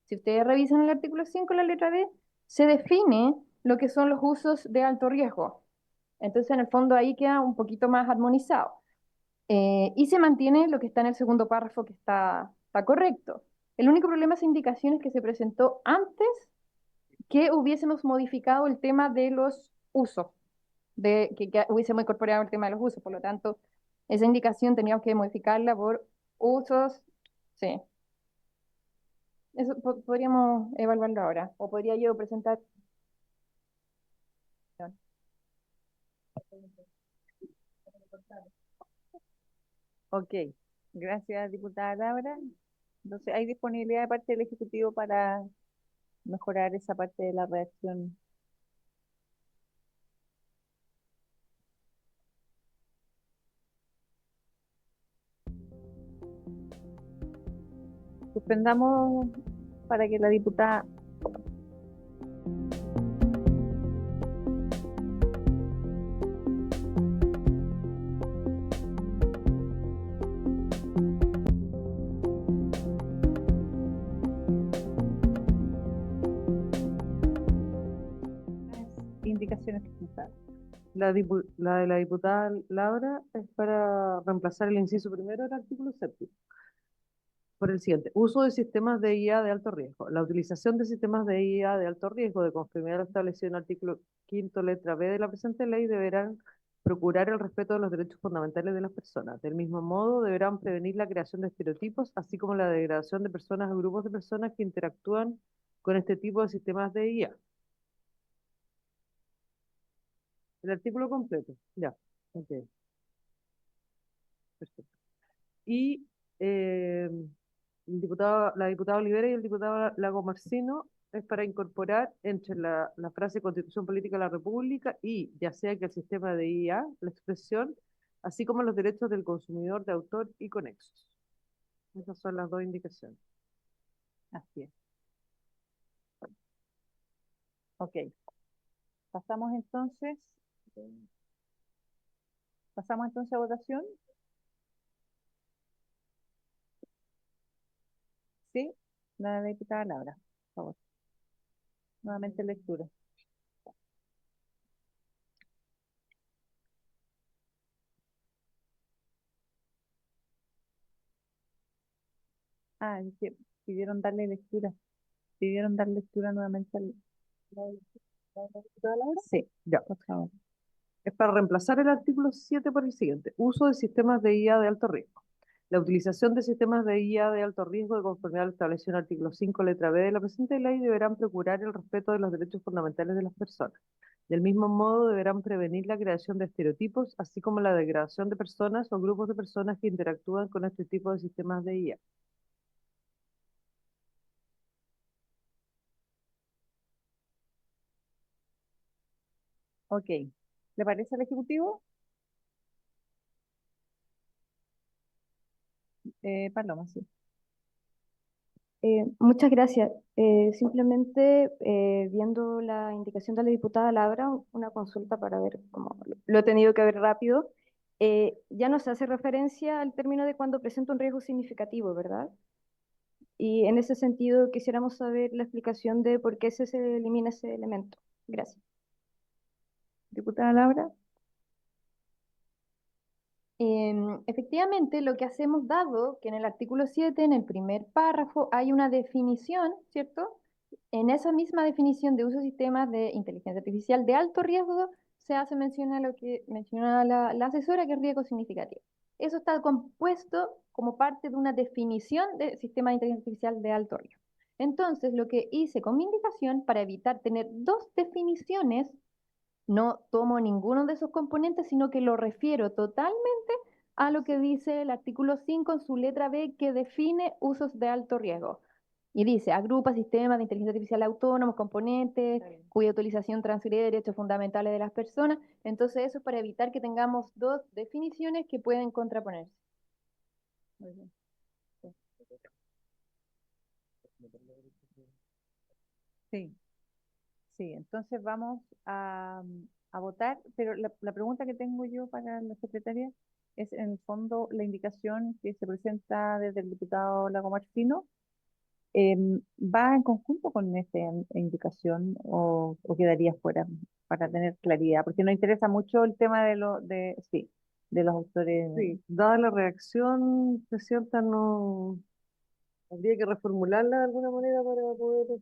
Si ustedes revisan el artículo 5, la letra B, se define lo que son los usos de alto riesgo. Entonces, en el fondo, ahí queda un poquito más armonizado. Y se mantiene lo que está en el segundo párrafo, que está correcto. El único problema de esa indicación es que se presentó antes que hubiésemos modificado el tema de los usos, que hubiésemos incorporado el tema de los usos. Por lo tanto, esa indicación teníamos que modificarla por usos. Sí. Eso podríamos evaluarlo ahora. O podría yo presentar. Ok. Gracias, diputada Labra. Entonces, ¿hay disponibilidad de parte del Ejecutivo para mejorar esa parte de la redacción? Suspendamos para que la diputada indicaciones presentadas. La de la diputada Laura es para reemplazar el inciso primero del artículo 7. por el siguiente. Uso de sistemas de IA de alto riesgo. La utilización de sistemas de IA de alto riesgo, de conformidad a lo establecido en el artículo 5, letra B de la presente ley, deberán procurar el respeto de los derechos fundamentales de las personas. Del mismo modo, deberán prevenir la creación de estereotipos, así como la degradación de personas o grupos de personas que interactúan con este tipo de sistemas de IA. El artículo completo. Ya. Ok. Perfecto. Y la diputada Olivera y el diputado Lago Marcino es para incorporar entre la frase Constitución Política de la República y ya sea que el sistema de IA, la expresión, así como los derechos del consumidor de autor y conexos. Esas son las dos indicaciones. Así es. Ok. Pasamos entonces a votación. Sí, la diputada Laura, por favor. Nuevamente lectura. Ah, es que pidieron darle lectura. Pidieron dar lectura nuevamente al... ¿La diputada Laura? Sí, Ya. por favor. Es para reemplazar el artículo 7 por el siguiente. Uso de sistemas de IA de alto riesgo. La utilización de sistemas de IA de alto riesgo de conformidad a lo establecido en el artículo 5, letra B de la presente ley, deberán procurar el respeto de los derechos fundamentales de las personas. Del mismo modo, deberán prevenir la creación de estereotipos, así como la degradación de personas o grupos de personas que interactúan con este tipo de sistemas de IA. Ok. ¿Le parece al Ejecutivo? Paloma, sí. Muchas gracias. Simplemente viendo la indicación de la diputada Laura, una consulta para ver cómo lo he tenido que ver rápido. Ya no se hace referencia al término de cuando presenta un riesgo significativo, ¿verdad? Y en ese sentido quisiéramos saber la explicación de por qué se elimina ese elemento. Gracias. Diputada Laura. Efectivamente, lo que hacemos, dado que en el artículo 7, en el primer párrafo, hay una definición, ¿cierto? En esa misma definición de uso de sistemas de inteligencia artificial de alto riesgo, se hace mención a lo que menciona la asesora, que es riesgo significativo. Eso está compuesto como parte de una definición de sistema de inteligencia artificial de alto riesgo. Entonces, lo que hice con mi indicación, para evitar tener dos definiciones, no tomo ninguno de esos componentes, sino que lo refiero totalmente a lo que dice el artículo 5 en su letra B, que define usos de alto riesgo. Y dice, agrupa sistemas de inteligencia artificial autónomos, componentes, cuya utilización transgrede derechos fundamentales de las personas. Entonces, eso es para evitar que tengamos dos definiciones que pueden contraponerse. Muy bien. Sí, sí, entonces vamos a votar, pero la pregunta que tengo yo para la secretaria es en el fondo la indicación que se presenta desde el diputado Lago Martino. ¿Va en conjunto con esta indicación o quedaría fuera para tener claridad? Porque nos interesa mucho el tema sí, de los autores. Sí, dada la reacción, Presidenta, no habría que reformularla de alguna manera para poder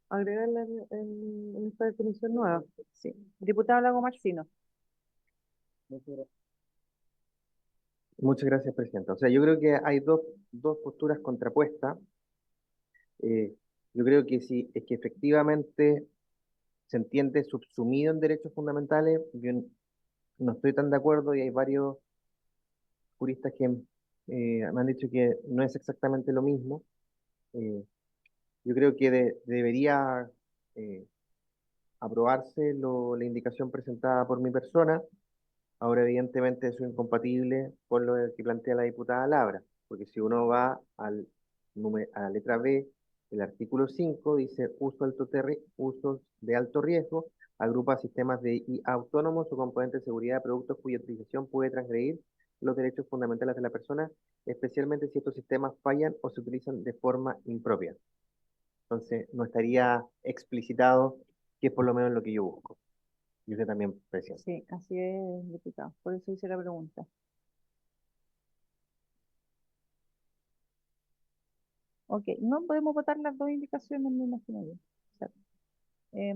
agregarla en esta definición nueva. Sí. Diputado Lago Martino. Muchas gracias, Presidenta. O sea, yo creo que hay dos posturas contrapuestas. Yo creo que si es que efectivamente se entiende subsumido en derechos fundamentales, yo no estoy tan de acuerdo y hay varios juristas que me han dicho que no es exactamente lo mismo. Eh, yo creo que debería eh, aprobarse la indicación presentada por mi persona. Ahora, evidentemente, eso es incompatible con lo que plantea la diputada Labra, porque si uno va a la letra B, el artículo 5 dice usos de alto riesgo, agrupa sistemas de IA autónomos o componentes de seguridad de productos cuya utilización puede transgredir los derechos fundamentales de la persona, especialmente si estos sistemas fallan o se utilizan de forma impropia. Entonces, no estaría explicitado, que es por lo menos lo que yo busco. Y usted también, Presidente. Sí, así es, diputado. Por eso hice la pregunta. Ok, no podemos votar las dos indicaciones, me imagino yo. Exacto.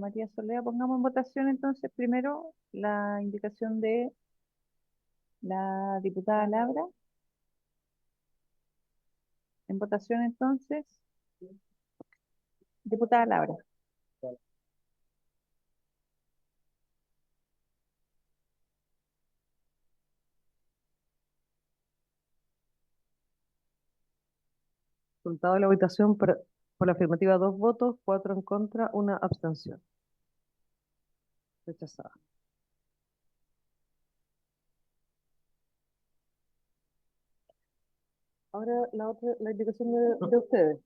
Matías Solea, pongamos en votación entonces primero la indicación de la diputada Labra. En votación entonces, diputada Labra. Resultado de la votación por la afirmativa 2 votos, 4 en contra, una abstención. Rechazada. Ahora la indicación de ustedes.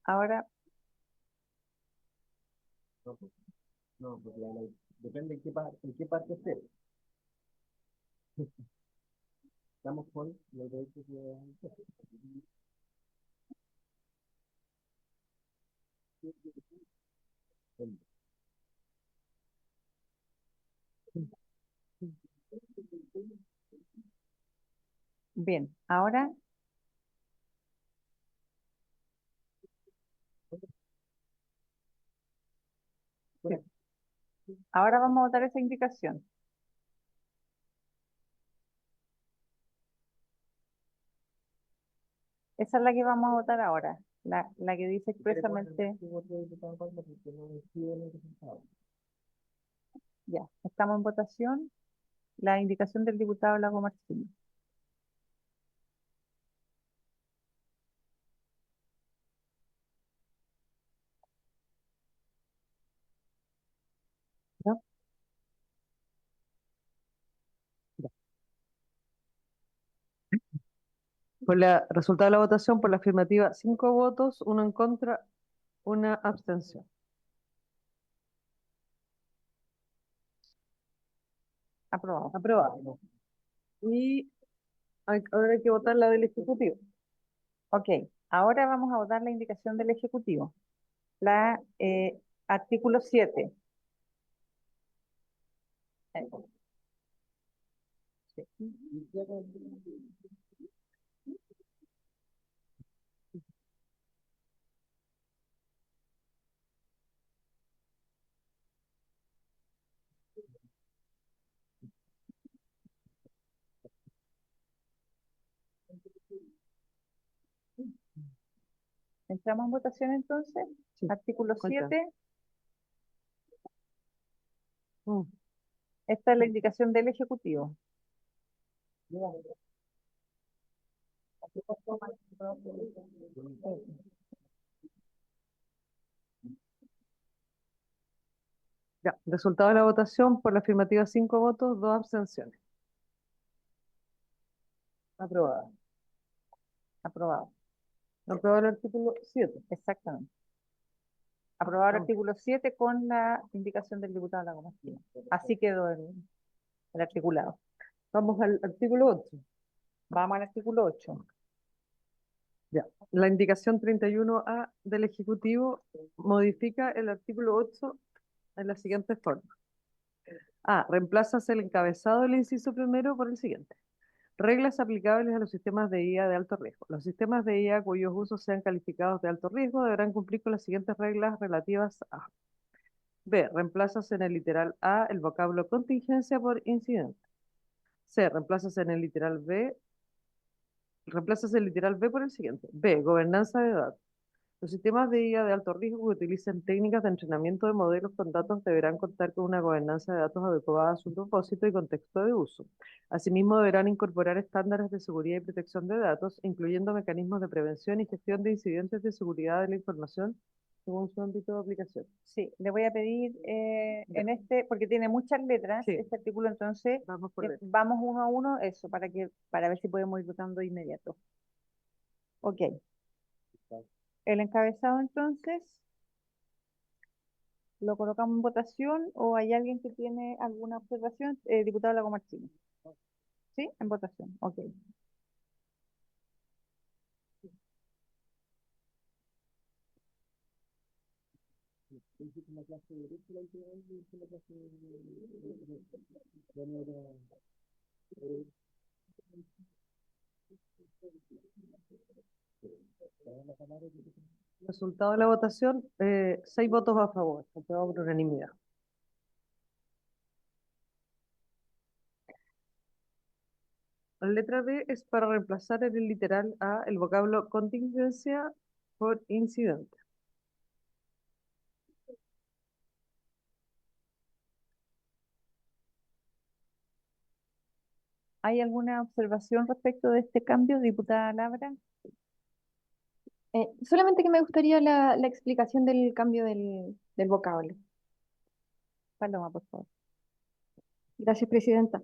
Ahora, No, pues, no, porque depende en qué parte esté. Estamos con los derechos de... bien, ahora, ahora vamos a votar esa indicación. Esa es la que vamos a votar ahora, la que dice expresamente, ya, estamos en votación, la indicación del diputado Lago Martínez. ¿No? Por el resultado de la votación, por la afirmativa 5 votos, 1 en contra, una abstención. Aprobado. Aprobado. Y ahora hay que votar la del Ejecutivo. Ok, ahora vamos a votar la indicación del Ejecutivo. La artículo 7. Entramos en votación entonces. Sí. Artículo Cuenta. 7. Mm. Esta es la indicación del Ejecutivo. Ya, resultado de la votación, por la afirmativa 5 votos, 2 abstenciones. Aprobada. Aprobado. Aprobado el artículo 7. Exactamente. Aprobado el Vamos. artículo 7 con la indicación del diputado Lago Martínez. Así quedó el articulado. Vamos al artículo 8. Vamos al artículo 8. Ya. La indicación 31A del Ejecutivo modifica el artículo 8 en la siguiente forma. A. Reemplazas el encabezado del inciso primero por el siguiente. Reglas aplicables a los sistemas de IA de alto riesgo. Los sistemas de IA cuyos usos sean calificados de alto riesgo deberán cumplir con las siguientes reglas relativas a. B. Reemplazas en el literal A el vocablo contingencia por incidente. C. Reemplazas el literal B por el siguiente. B. Gobernanza de datos. Los sistemas de IA de alto riesgo que utilicen técnicas de entrenamiento de modelos con datos deberán contar con una gobernanza de datos adecuada a su propósito y contexto de uso. Asimismo, deberán incorporar estándares de seguridad y protección de datos, incluyendo mecanismos de prevención y gestión de incidentes de seguridad de la información según su ámbito de aplicación. Sí, le voy a pedir en este, porque tiene muchas letras, Sí. este artículo, entonces Vamos por letra. vamos uno a uno, eso, para ver si podemos ir votando de inmediato. Ok. El encabezado entonces, ¿lo colocamos en votación o hay alguien que tiene alguna observación? Diputado Lago Martínez. ¿Sí? En votación. Ok. Resultado de la votación, 6 votos a favor, aprobado por unanimidad. La letra B es para reemplazar en el literal A el vocablo contingencia por incidente. ¿Hay alguna observación respecto de este cambio, diputada Labra? Solamente que me gustaría la explicación del cambio del vocablo. Paloma, por favor. Gracias, presidenta.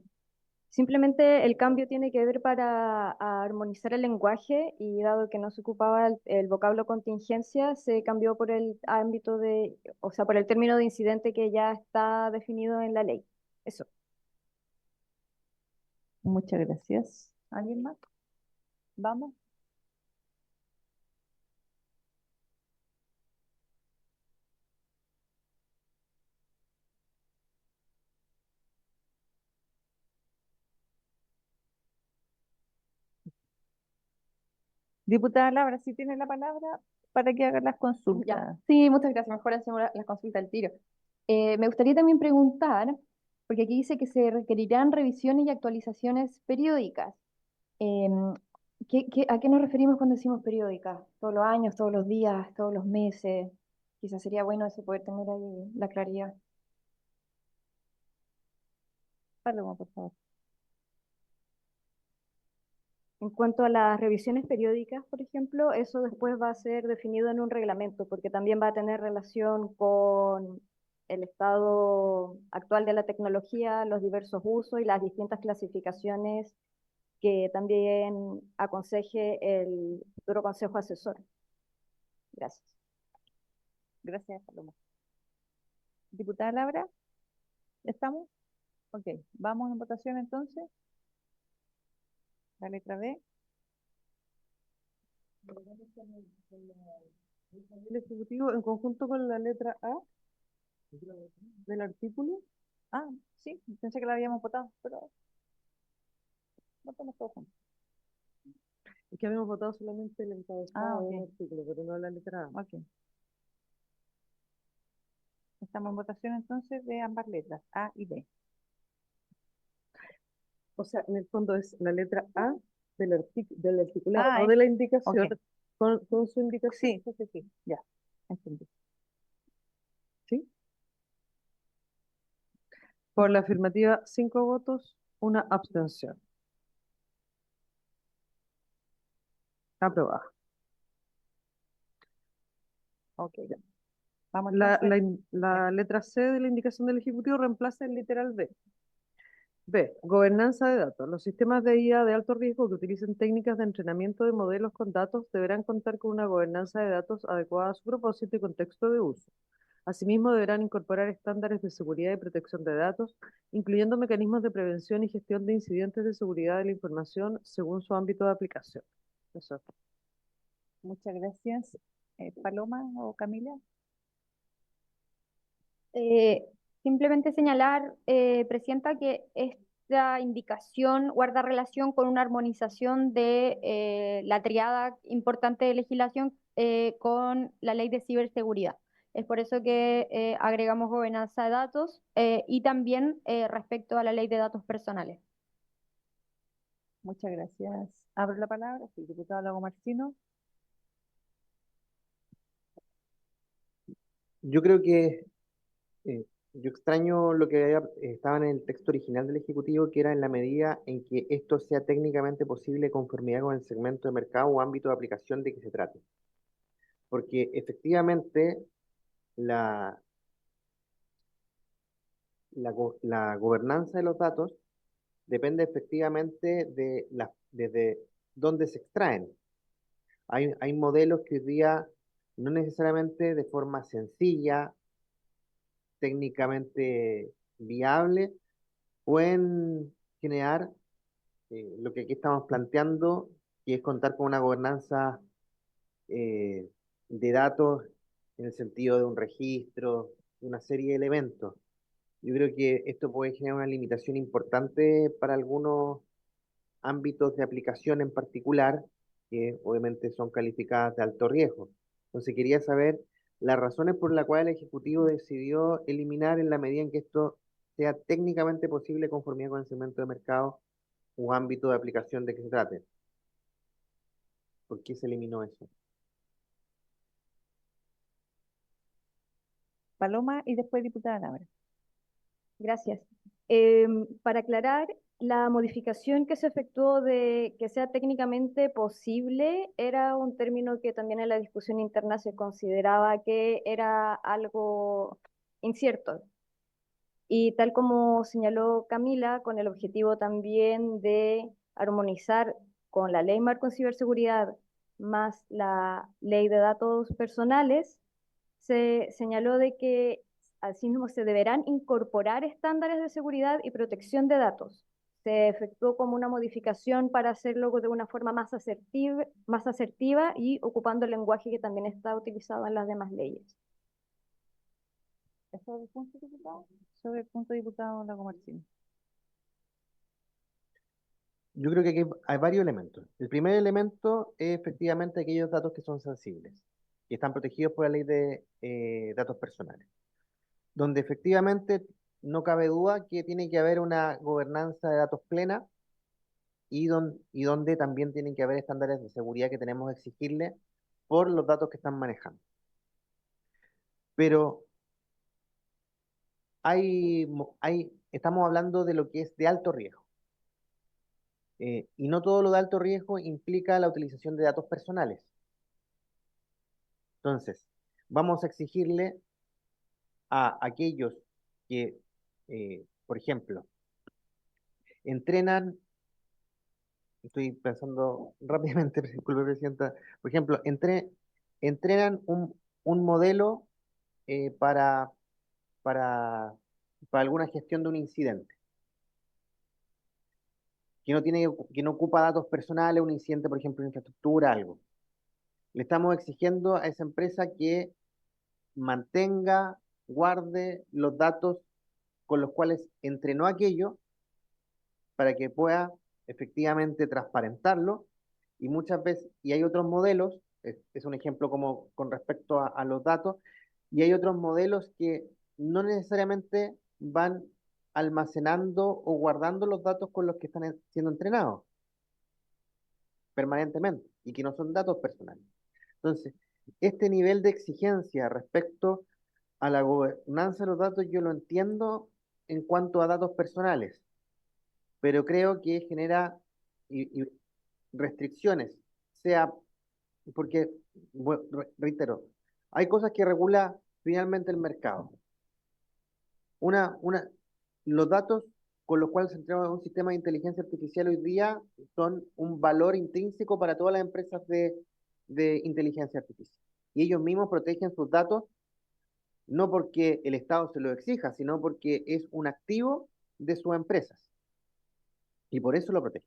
Simplemente el cambio tiene que ver para armonizar el lenguaje y dado que no se ocupaba el vocablo contingencia, se cambió por el ámbito de, o sea, por el término de incidente que ya está definido en la ley. Eso. Muchas gracias. ¿Alguien más? Vamos. Diputada Labra, si tiene la palabra para que haga las Ya. consultas. Sí, muchas gracias. Mejor hacemos la consulta al tiro. Me gustaría también preguntar, porque aquí dice que se requerirán revisiones y actualizaciones periódicas. Em, ¿A qué nos referimos cuando decimos periódicas? ¿Todos los años, todos los días, todos los meses? Quizás sería bueno eso poder tener ahí la claridad. Paloma, por favor. En cuanto a las revisiones periódicas, por ejemplo, eso después va a ser definido en un reglamento, porque también va a tener relación con el estado actual de la tecnología, los diversos usos y las distintas clasificaciones que también aconseje el futuro Consejo Asesor. Gracias. Gracias, Paloma. Diputada Labra, ¿estamos? Ok, vamos en votación entonces. La letra B. El Ejecutivo en conjunto con la letra A del artículo. Ah, sí, pensé que la habíamos votado, pero votamos todos juntos. Es que habíamos votado solamente el encabezado ok. del artículo, pero no la letra A. Ok. Estamos en votación entonces de ambas letras, A y B. O sea, en el fondo es la letra A del articulado, Ah, no de la indicación, ok. con su indicación. Sí, ya, entendí. ¿Sí? Por la afirmativa, 5 votos, una abstención. Aprobada. Ok, ya. Vamos La entonces. letra C de la indicación del Ejecutivo reemplaza el literal B. B. Gobernanza de datos. Los sistemas de IA de alto riesgo que utilicen técnicas de entrenamiento de modelos con datos deberán contar con una gobernanza de datos adecuada a su propósito y contexto de uso. Asimismo, deberán incorporar estándares de seguridad y protección de datos, incluyendo mecanismos de prevención y gestión de incidentes de seguridad de la información según su ámbito de aplicación. Eso. Muchas gracias. Paloma o Camila. Simplemente señalar, Presidenta, que esta indicación guarda relación con una armonización de la triada importante de legislación con la ley de ciberseguridad. Es por eso que agregamos gobernanza de datos y también respecto a la ley de datos personales. Muchas gracias. Abro la palabra. Sí, diputado Lago Marcino. Yo creo que yo extraño lo que estaba en el texto original del Ejecutivo, que era en la medida en que esto sea técnicamente posible conformidad con el segmento de mercado o ámbito de aplicación de que se trate. Porque efectivamente la, la gobernanza de los datos depende efectivamente desde dónde se extraen. Hay modelos que hoy día no necesariamente de forma sencilla, técnicamente viable, pueden generar lo que aquí estamos planteando, que es contar con una gobernanza eh, de datos en el sentido de un registro, de una serie de elementos. Yo creo que esto puede generar una limitación importante para algunos ámbitos de aplicación en particular que obviamente son calificadas de alto riesgo. Entonces quería saber las razones por las cuales el Ejecutivo decidió eliminar en la medida en que esto sea técnicamente posible conformidad con el segmento de mercado o ámbito de aplicación de que se trate. ¿Por qué se eliminó eso? Paloma y después diputada Laura. Gracias. Para aclarar, la modificación que se efectuó de que sea técnicamente posible era un término que también en la discusión interna se consideraba que era algo incierto. Y tal como señaló Camila, con el objetivo también de armonizar con la Ley Marco en Ciberseguridad más la Ley de Datos Personales, se señaló de que asimismo se deberán incorporar estándares de seguridad y protección de datos. Se efectuó como una modificación para hacerlo de una forma más asertiva y ocupando el lenguaje que también está utilizado en las demás leyes. ¿Sobre el punto, diputado? Sobre el punto, diputado Lago Martínez. Yo creo que aquí hay varios elementos. El primer elemento es efectivamente aquellos datos que son sensibles, que están protegidos por la ley de datos personales, donde efectivamente no cabe duda que tiene que haber una gobernanza de datos plena y donde también tienen que haber estándares de seguridad que tenemos que exigirle por los datos que están manejando. Pero estamos hablando de lo que es de alto riesgo. Y no todo lo de alto riesgo implica la utilización de datos personales. Entonces, vamos a exigirle a aquellos que, por ejemplo, entrenan, estoy pensando rápidamente, disculpe, Presidenta, por ejemplo, entrenan un modelo eh, para, para, para alguna gestión de un incidente, que no ocupa datos personales, un incidente, por ejemplo, de infraestructura, algo. Le estamos exigiendo a esa empresa que mantenga, guarde los datos con los cuales entrenó aquello para que pueda efectivamente transparentarlo y muchas veces, y hay otros modelos, es un ejemplo como con respecto a los datos, y hay otros modelos que no necesariamente van almacenando o guardando los datos con los que están siendo entrenados permanentemente y que no son datos personales. Entonces, este nivel de exigencia respecto a la gobernanza de los datos yo lo entiendo en cuanto a datos personales, pero creo que genera y restricciones, sea porque, reitero, hay cosas que regula finalmente el mercado. Una, una, los datos con los cuales se entrena un sistema de inteligencia artificial hoy día son un valor intrínseco para todas las empresas de inteligencia artificial. Y ellos mismos protegen sus datos no porque el Estado se lo exija, sino porque es un activo de sus empresas. Y por eso lo protege.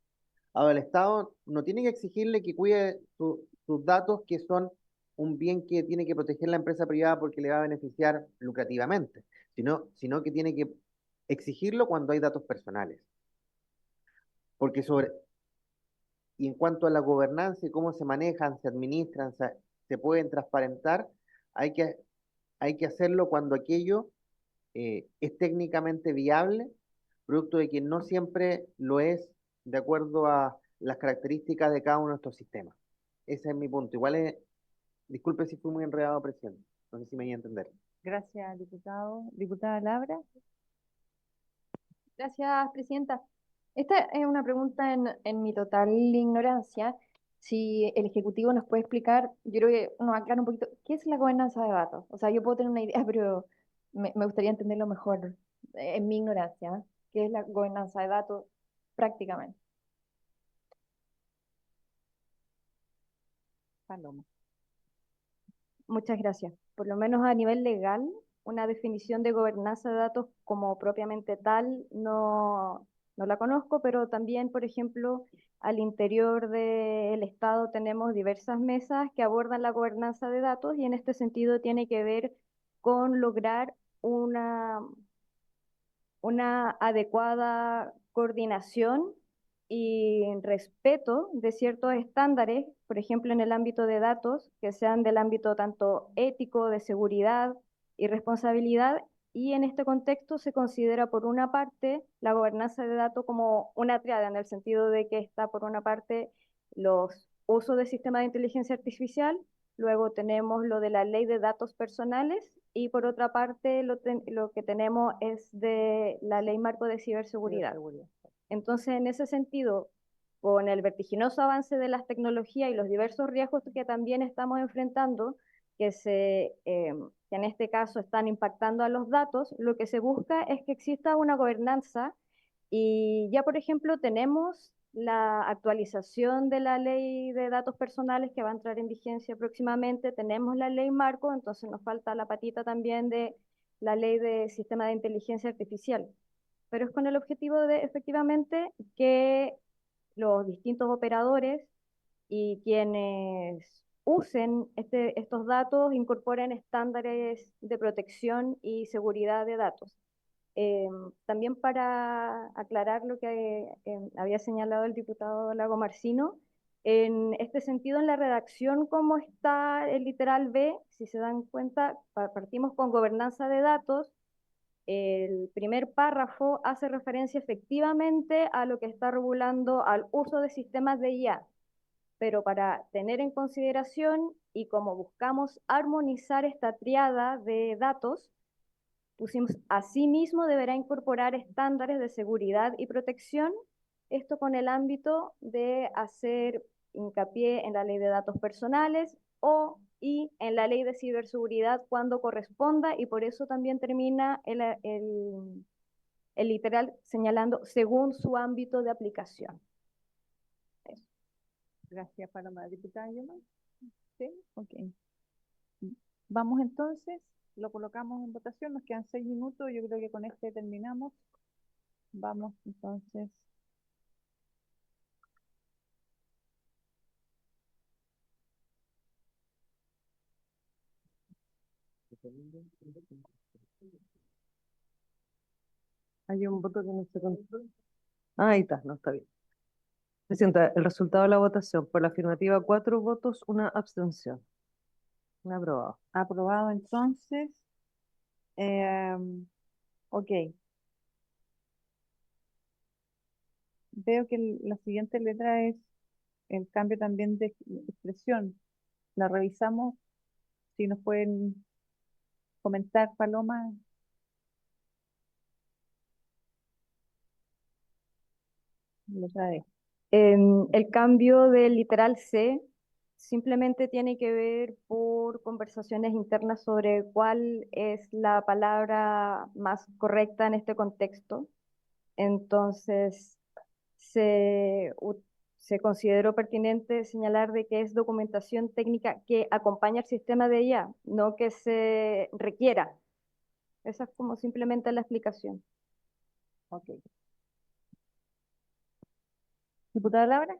Ahora, el Estado no tiene que exigirle que cuide sus datos, que son un bien que tiene que proteger la empresa privada porque le va a beneficiar lucrativamente, sino que tiene que exigirlo cuando hay datos personales. Porque y en cuanto a la gobernanza y cómo se manejan, se administran, se pueden transparentar, hay que, hay que hacerlo cuando aquello es técnicamente viable, producto de que no siempre lo es de acuerdo a las características de cada uno de estos sistemas. Ese es mi punto. Igual disculpe si fui muy enredado, presidente. No sé si me voy a entender. Gracias, diputado. Diputada Labra. Gracias, Presidenta. Esta es una pregunta en mi total ignorancia. Si el Ejecutivo nos puede explicar, yo creo que nos aclara un poquito, ¿qué es la gobernanza de datos? O sea, yo puedo tener una idea, pero me gustaría entenderlo mejor en mi ignorancia. ¿Qué es la gobernanza de datos prácticamente? Paloma. Muchas gracias. Por lo menos a nivel legal, una definición de gobernanza de datos como propiamente tal no la conozco, pero también, por ejemplo, al interior del Estado tenemos diversas mesas que abordan la gobernanza de datos y en este sentido tiene que ver con lograr una adecuada coordinación y respeto de ciertos estándares, por ejemplo, en el ámbito de datos, que sean del ámbito tanto ético, de seguridad y responsabilidad, y en este contexto se considera por una parte la gobernanza de datos como una triada, en el sentido de que está por una parte los usos de sistemas de inteligencia artificial, luego tenemos lo de la ley de datos personales y por otra parte lo que tenemos es de la ley marco de ciberseguridad. Entonces, en ese sentido, con el vertiginoso avance de las tecnologías y los diversos riesgos que también estamos enfrentando, que en este caso están impactando a los datos, lo que se busca es que exista una gobernanza y ya, por ejemplo, tenemos la actualización de la ley de datos personales que va a entrar en vigencia próximamente, tenemos la ley marco, entonces nos falta la patita también de la ley de sistema de inteligencia artificial, pero es con el objetivo de efectivamente que los distintos operadores y quienes usen estos datos incorporen estándares de protección y seguridad de datos. También para aclarar lo que había señalado el diputado Lago Marcino, en este sentido, en la redacción, como está el literal B, si se dan cuenta, partimos con gobernanza de datos. El primer párrafo hace referencia efectivamente a lo que está regulando al uso de sistemas de IA, pero para tener en consideración y como buscamos armonizar esta triada de datos, pusimos asimismo deberá incorporar estándares de seguridad y protección, esto con el ámbito de hacer hincapié en la ley de datos personales y en la ley de ciberseguridad cuando corresponda, y por eso también termina el literal señalando según su ámbito de aplicación. Eso. Gracias, Paloma. Diputada Yoma. Sí, ok. Vamos entonces, lo colocamos en votación, nos quedan 6 minutos, yo creo que con este terminamos. Vamos entonces. Hay un voto que no se contó. Ah, ahí está, no está bien. Presidenta, el resultado de la votación, por la afirmativa 4 votos, una abstención. Un aprobado. Aprobado entonces. Ok. Veo que la siguiente letra es el cambio también de expresión. La revisamos. Si nos pueden comentar, Paloma. Letra D. El cambio del literal C simplemente tiene que ver por conversaciones internas sobre cuál es la palabra más correcta en este contexto. Entonces, se consideró pertinente señalar de que es documentación técnica que acompaña al sistema de IA, no que se requiera. Esa es como simplemente la explicación. Ok. Diputada Laura.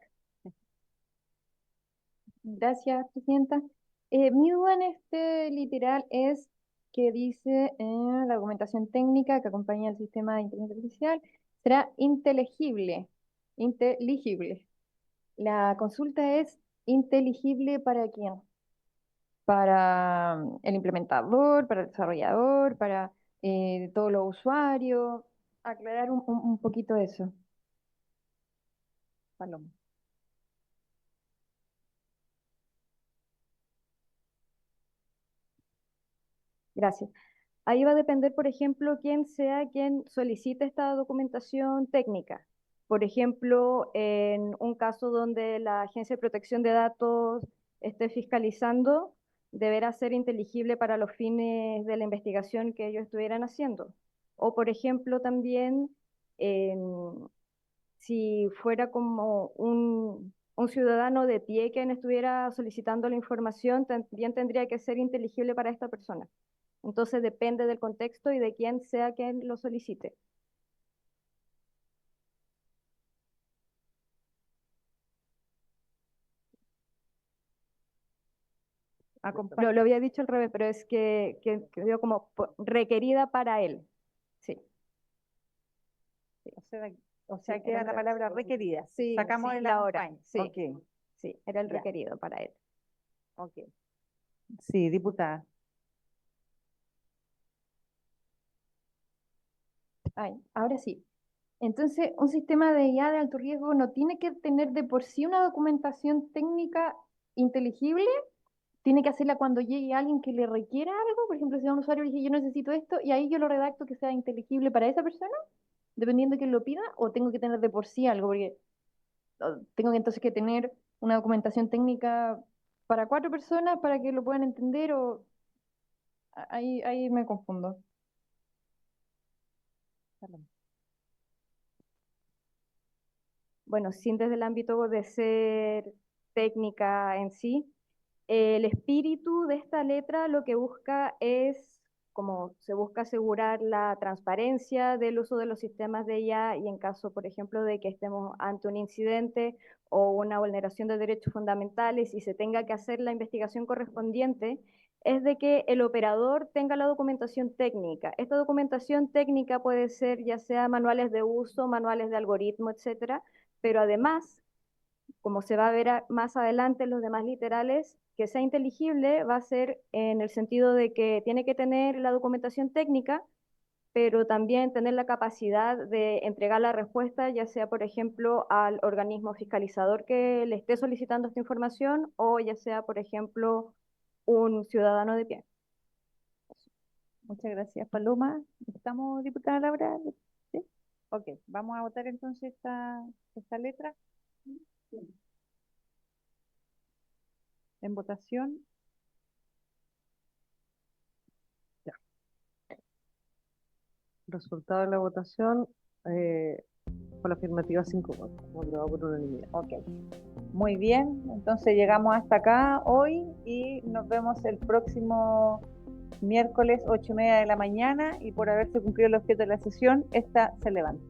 Gracias, Presidenta. Mi duda en este literal es que dice la documentación técnica que acompaña al sistema de inteligencia artificial será inteligible. La consulta es inteligible ¿para quién? Para el implementador, para el desarrollador, para todos los usuarios. Aclarar un poquito eso. Paloma. Gracias. Ahí va a depender, por ejemplo, quién sea quien solicite esta documentación técnica. Por ejemplo, en un caso donde la Agencia de Protección de Datos esté fiscalizando, deberá ser inteligible para los fines de la investigación que ellos estuvieran haciendo. O, por ejemplo, también si fuera como un ciudadano de pie quien estuviera solicitando la información, también tendría que ser inteligible para esta persona. Entonces depende del contexto y de quién sea quien lo solicite. Lo había dicho al revés, pero es que quedó como requerida para él. Sí. O sea, O sea, Sí, queda era la el palabra requerida. Sí, Sacamos sí, de la la hora, campaña. sí. Ok, Sí, era el Ya. requerido para él. ok. Sí, diputada. Ay, ahora sí. Entonces, un sistema de IA de alto riesgo no tiene que tener de por sí una documentación técnica inteligible, tiene que hacerla cuando llegue alguien que le requiera algo. Por ejemplo, si a un usuario le dije, yo necesito esto, y ahí yo lo redacto que sea inteligible para esa persona, dependiendo de quién lo pida, o tengo que tener de por sí algo, porque tengo que entonces que tener una documentación técnica para 4 personas para que lo puedan entender, o ahí me confundo. Bueno, sin desde el ámbito de ser técnica en sí, el espíritu de esta letra lo que busca es, como se busca asegurar la transparencia del uso de los sistemas de IA y en caso, por ejemplo, de que estemos ante un incidente o una vulneración de derechos fundamentales y se tenga que hacer la investigación correspondiente, es de que el operador tenga la documentación técnica. Esta documentación técnica puede ser ya sea manuales de uso, manuales de algoritmo, etcétera, pero además, como se va a ver más adelante en los demás literales, que sea inteligible va a ser en el sentido de que tiene que tener la documentación técnica, pero también tener la capacidad de entregar la respuesta, ya sea, por ejemplo, al organismo fiscalizador que le esté solicitando esta información o ya sea, por ejemplo, un ciudadano de pie. Muchas gracias, Paloma. ¿Estamos, diputada Laura? ¿Sí? Ok, vamos a votar entonces esta letra en votación. Resultado de la votación, por la afirmativa 5 votos, aprobado por unanimidad. Ok, muy bien. Entonces llegamos hasta acá hoy y nos vemos el próximo miércoles 8:30 de la mañana y por haberse cumplido el objeto de la sesión, esta se levanta.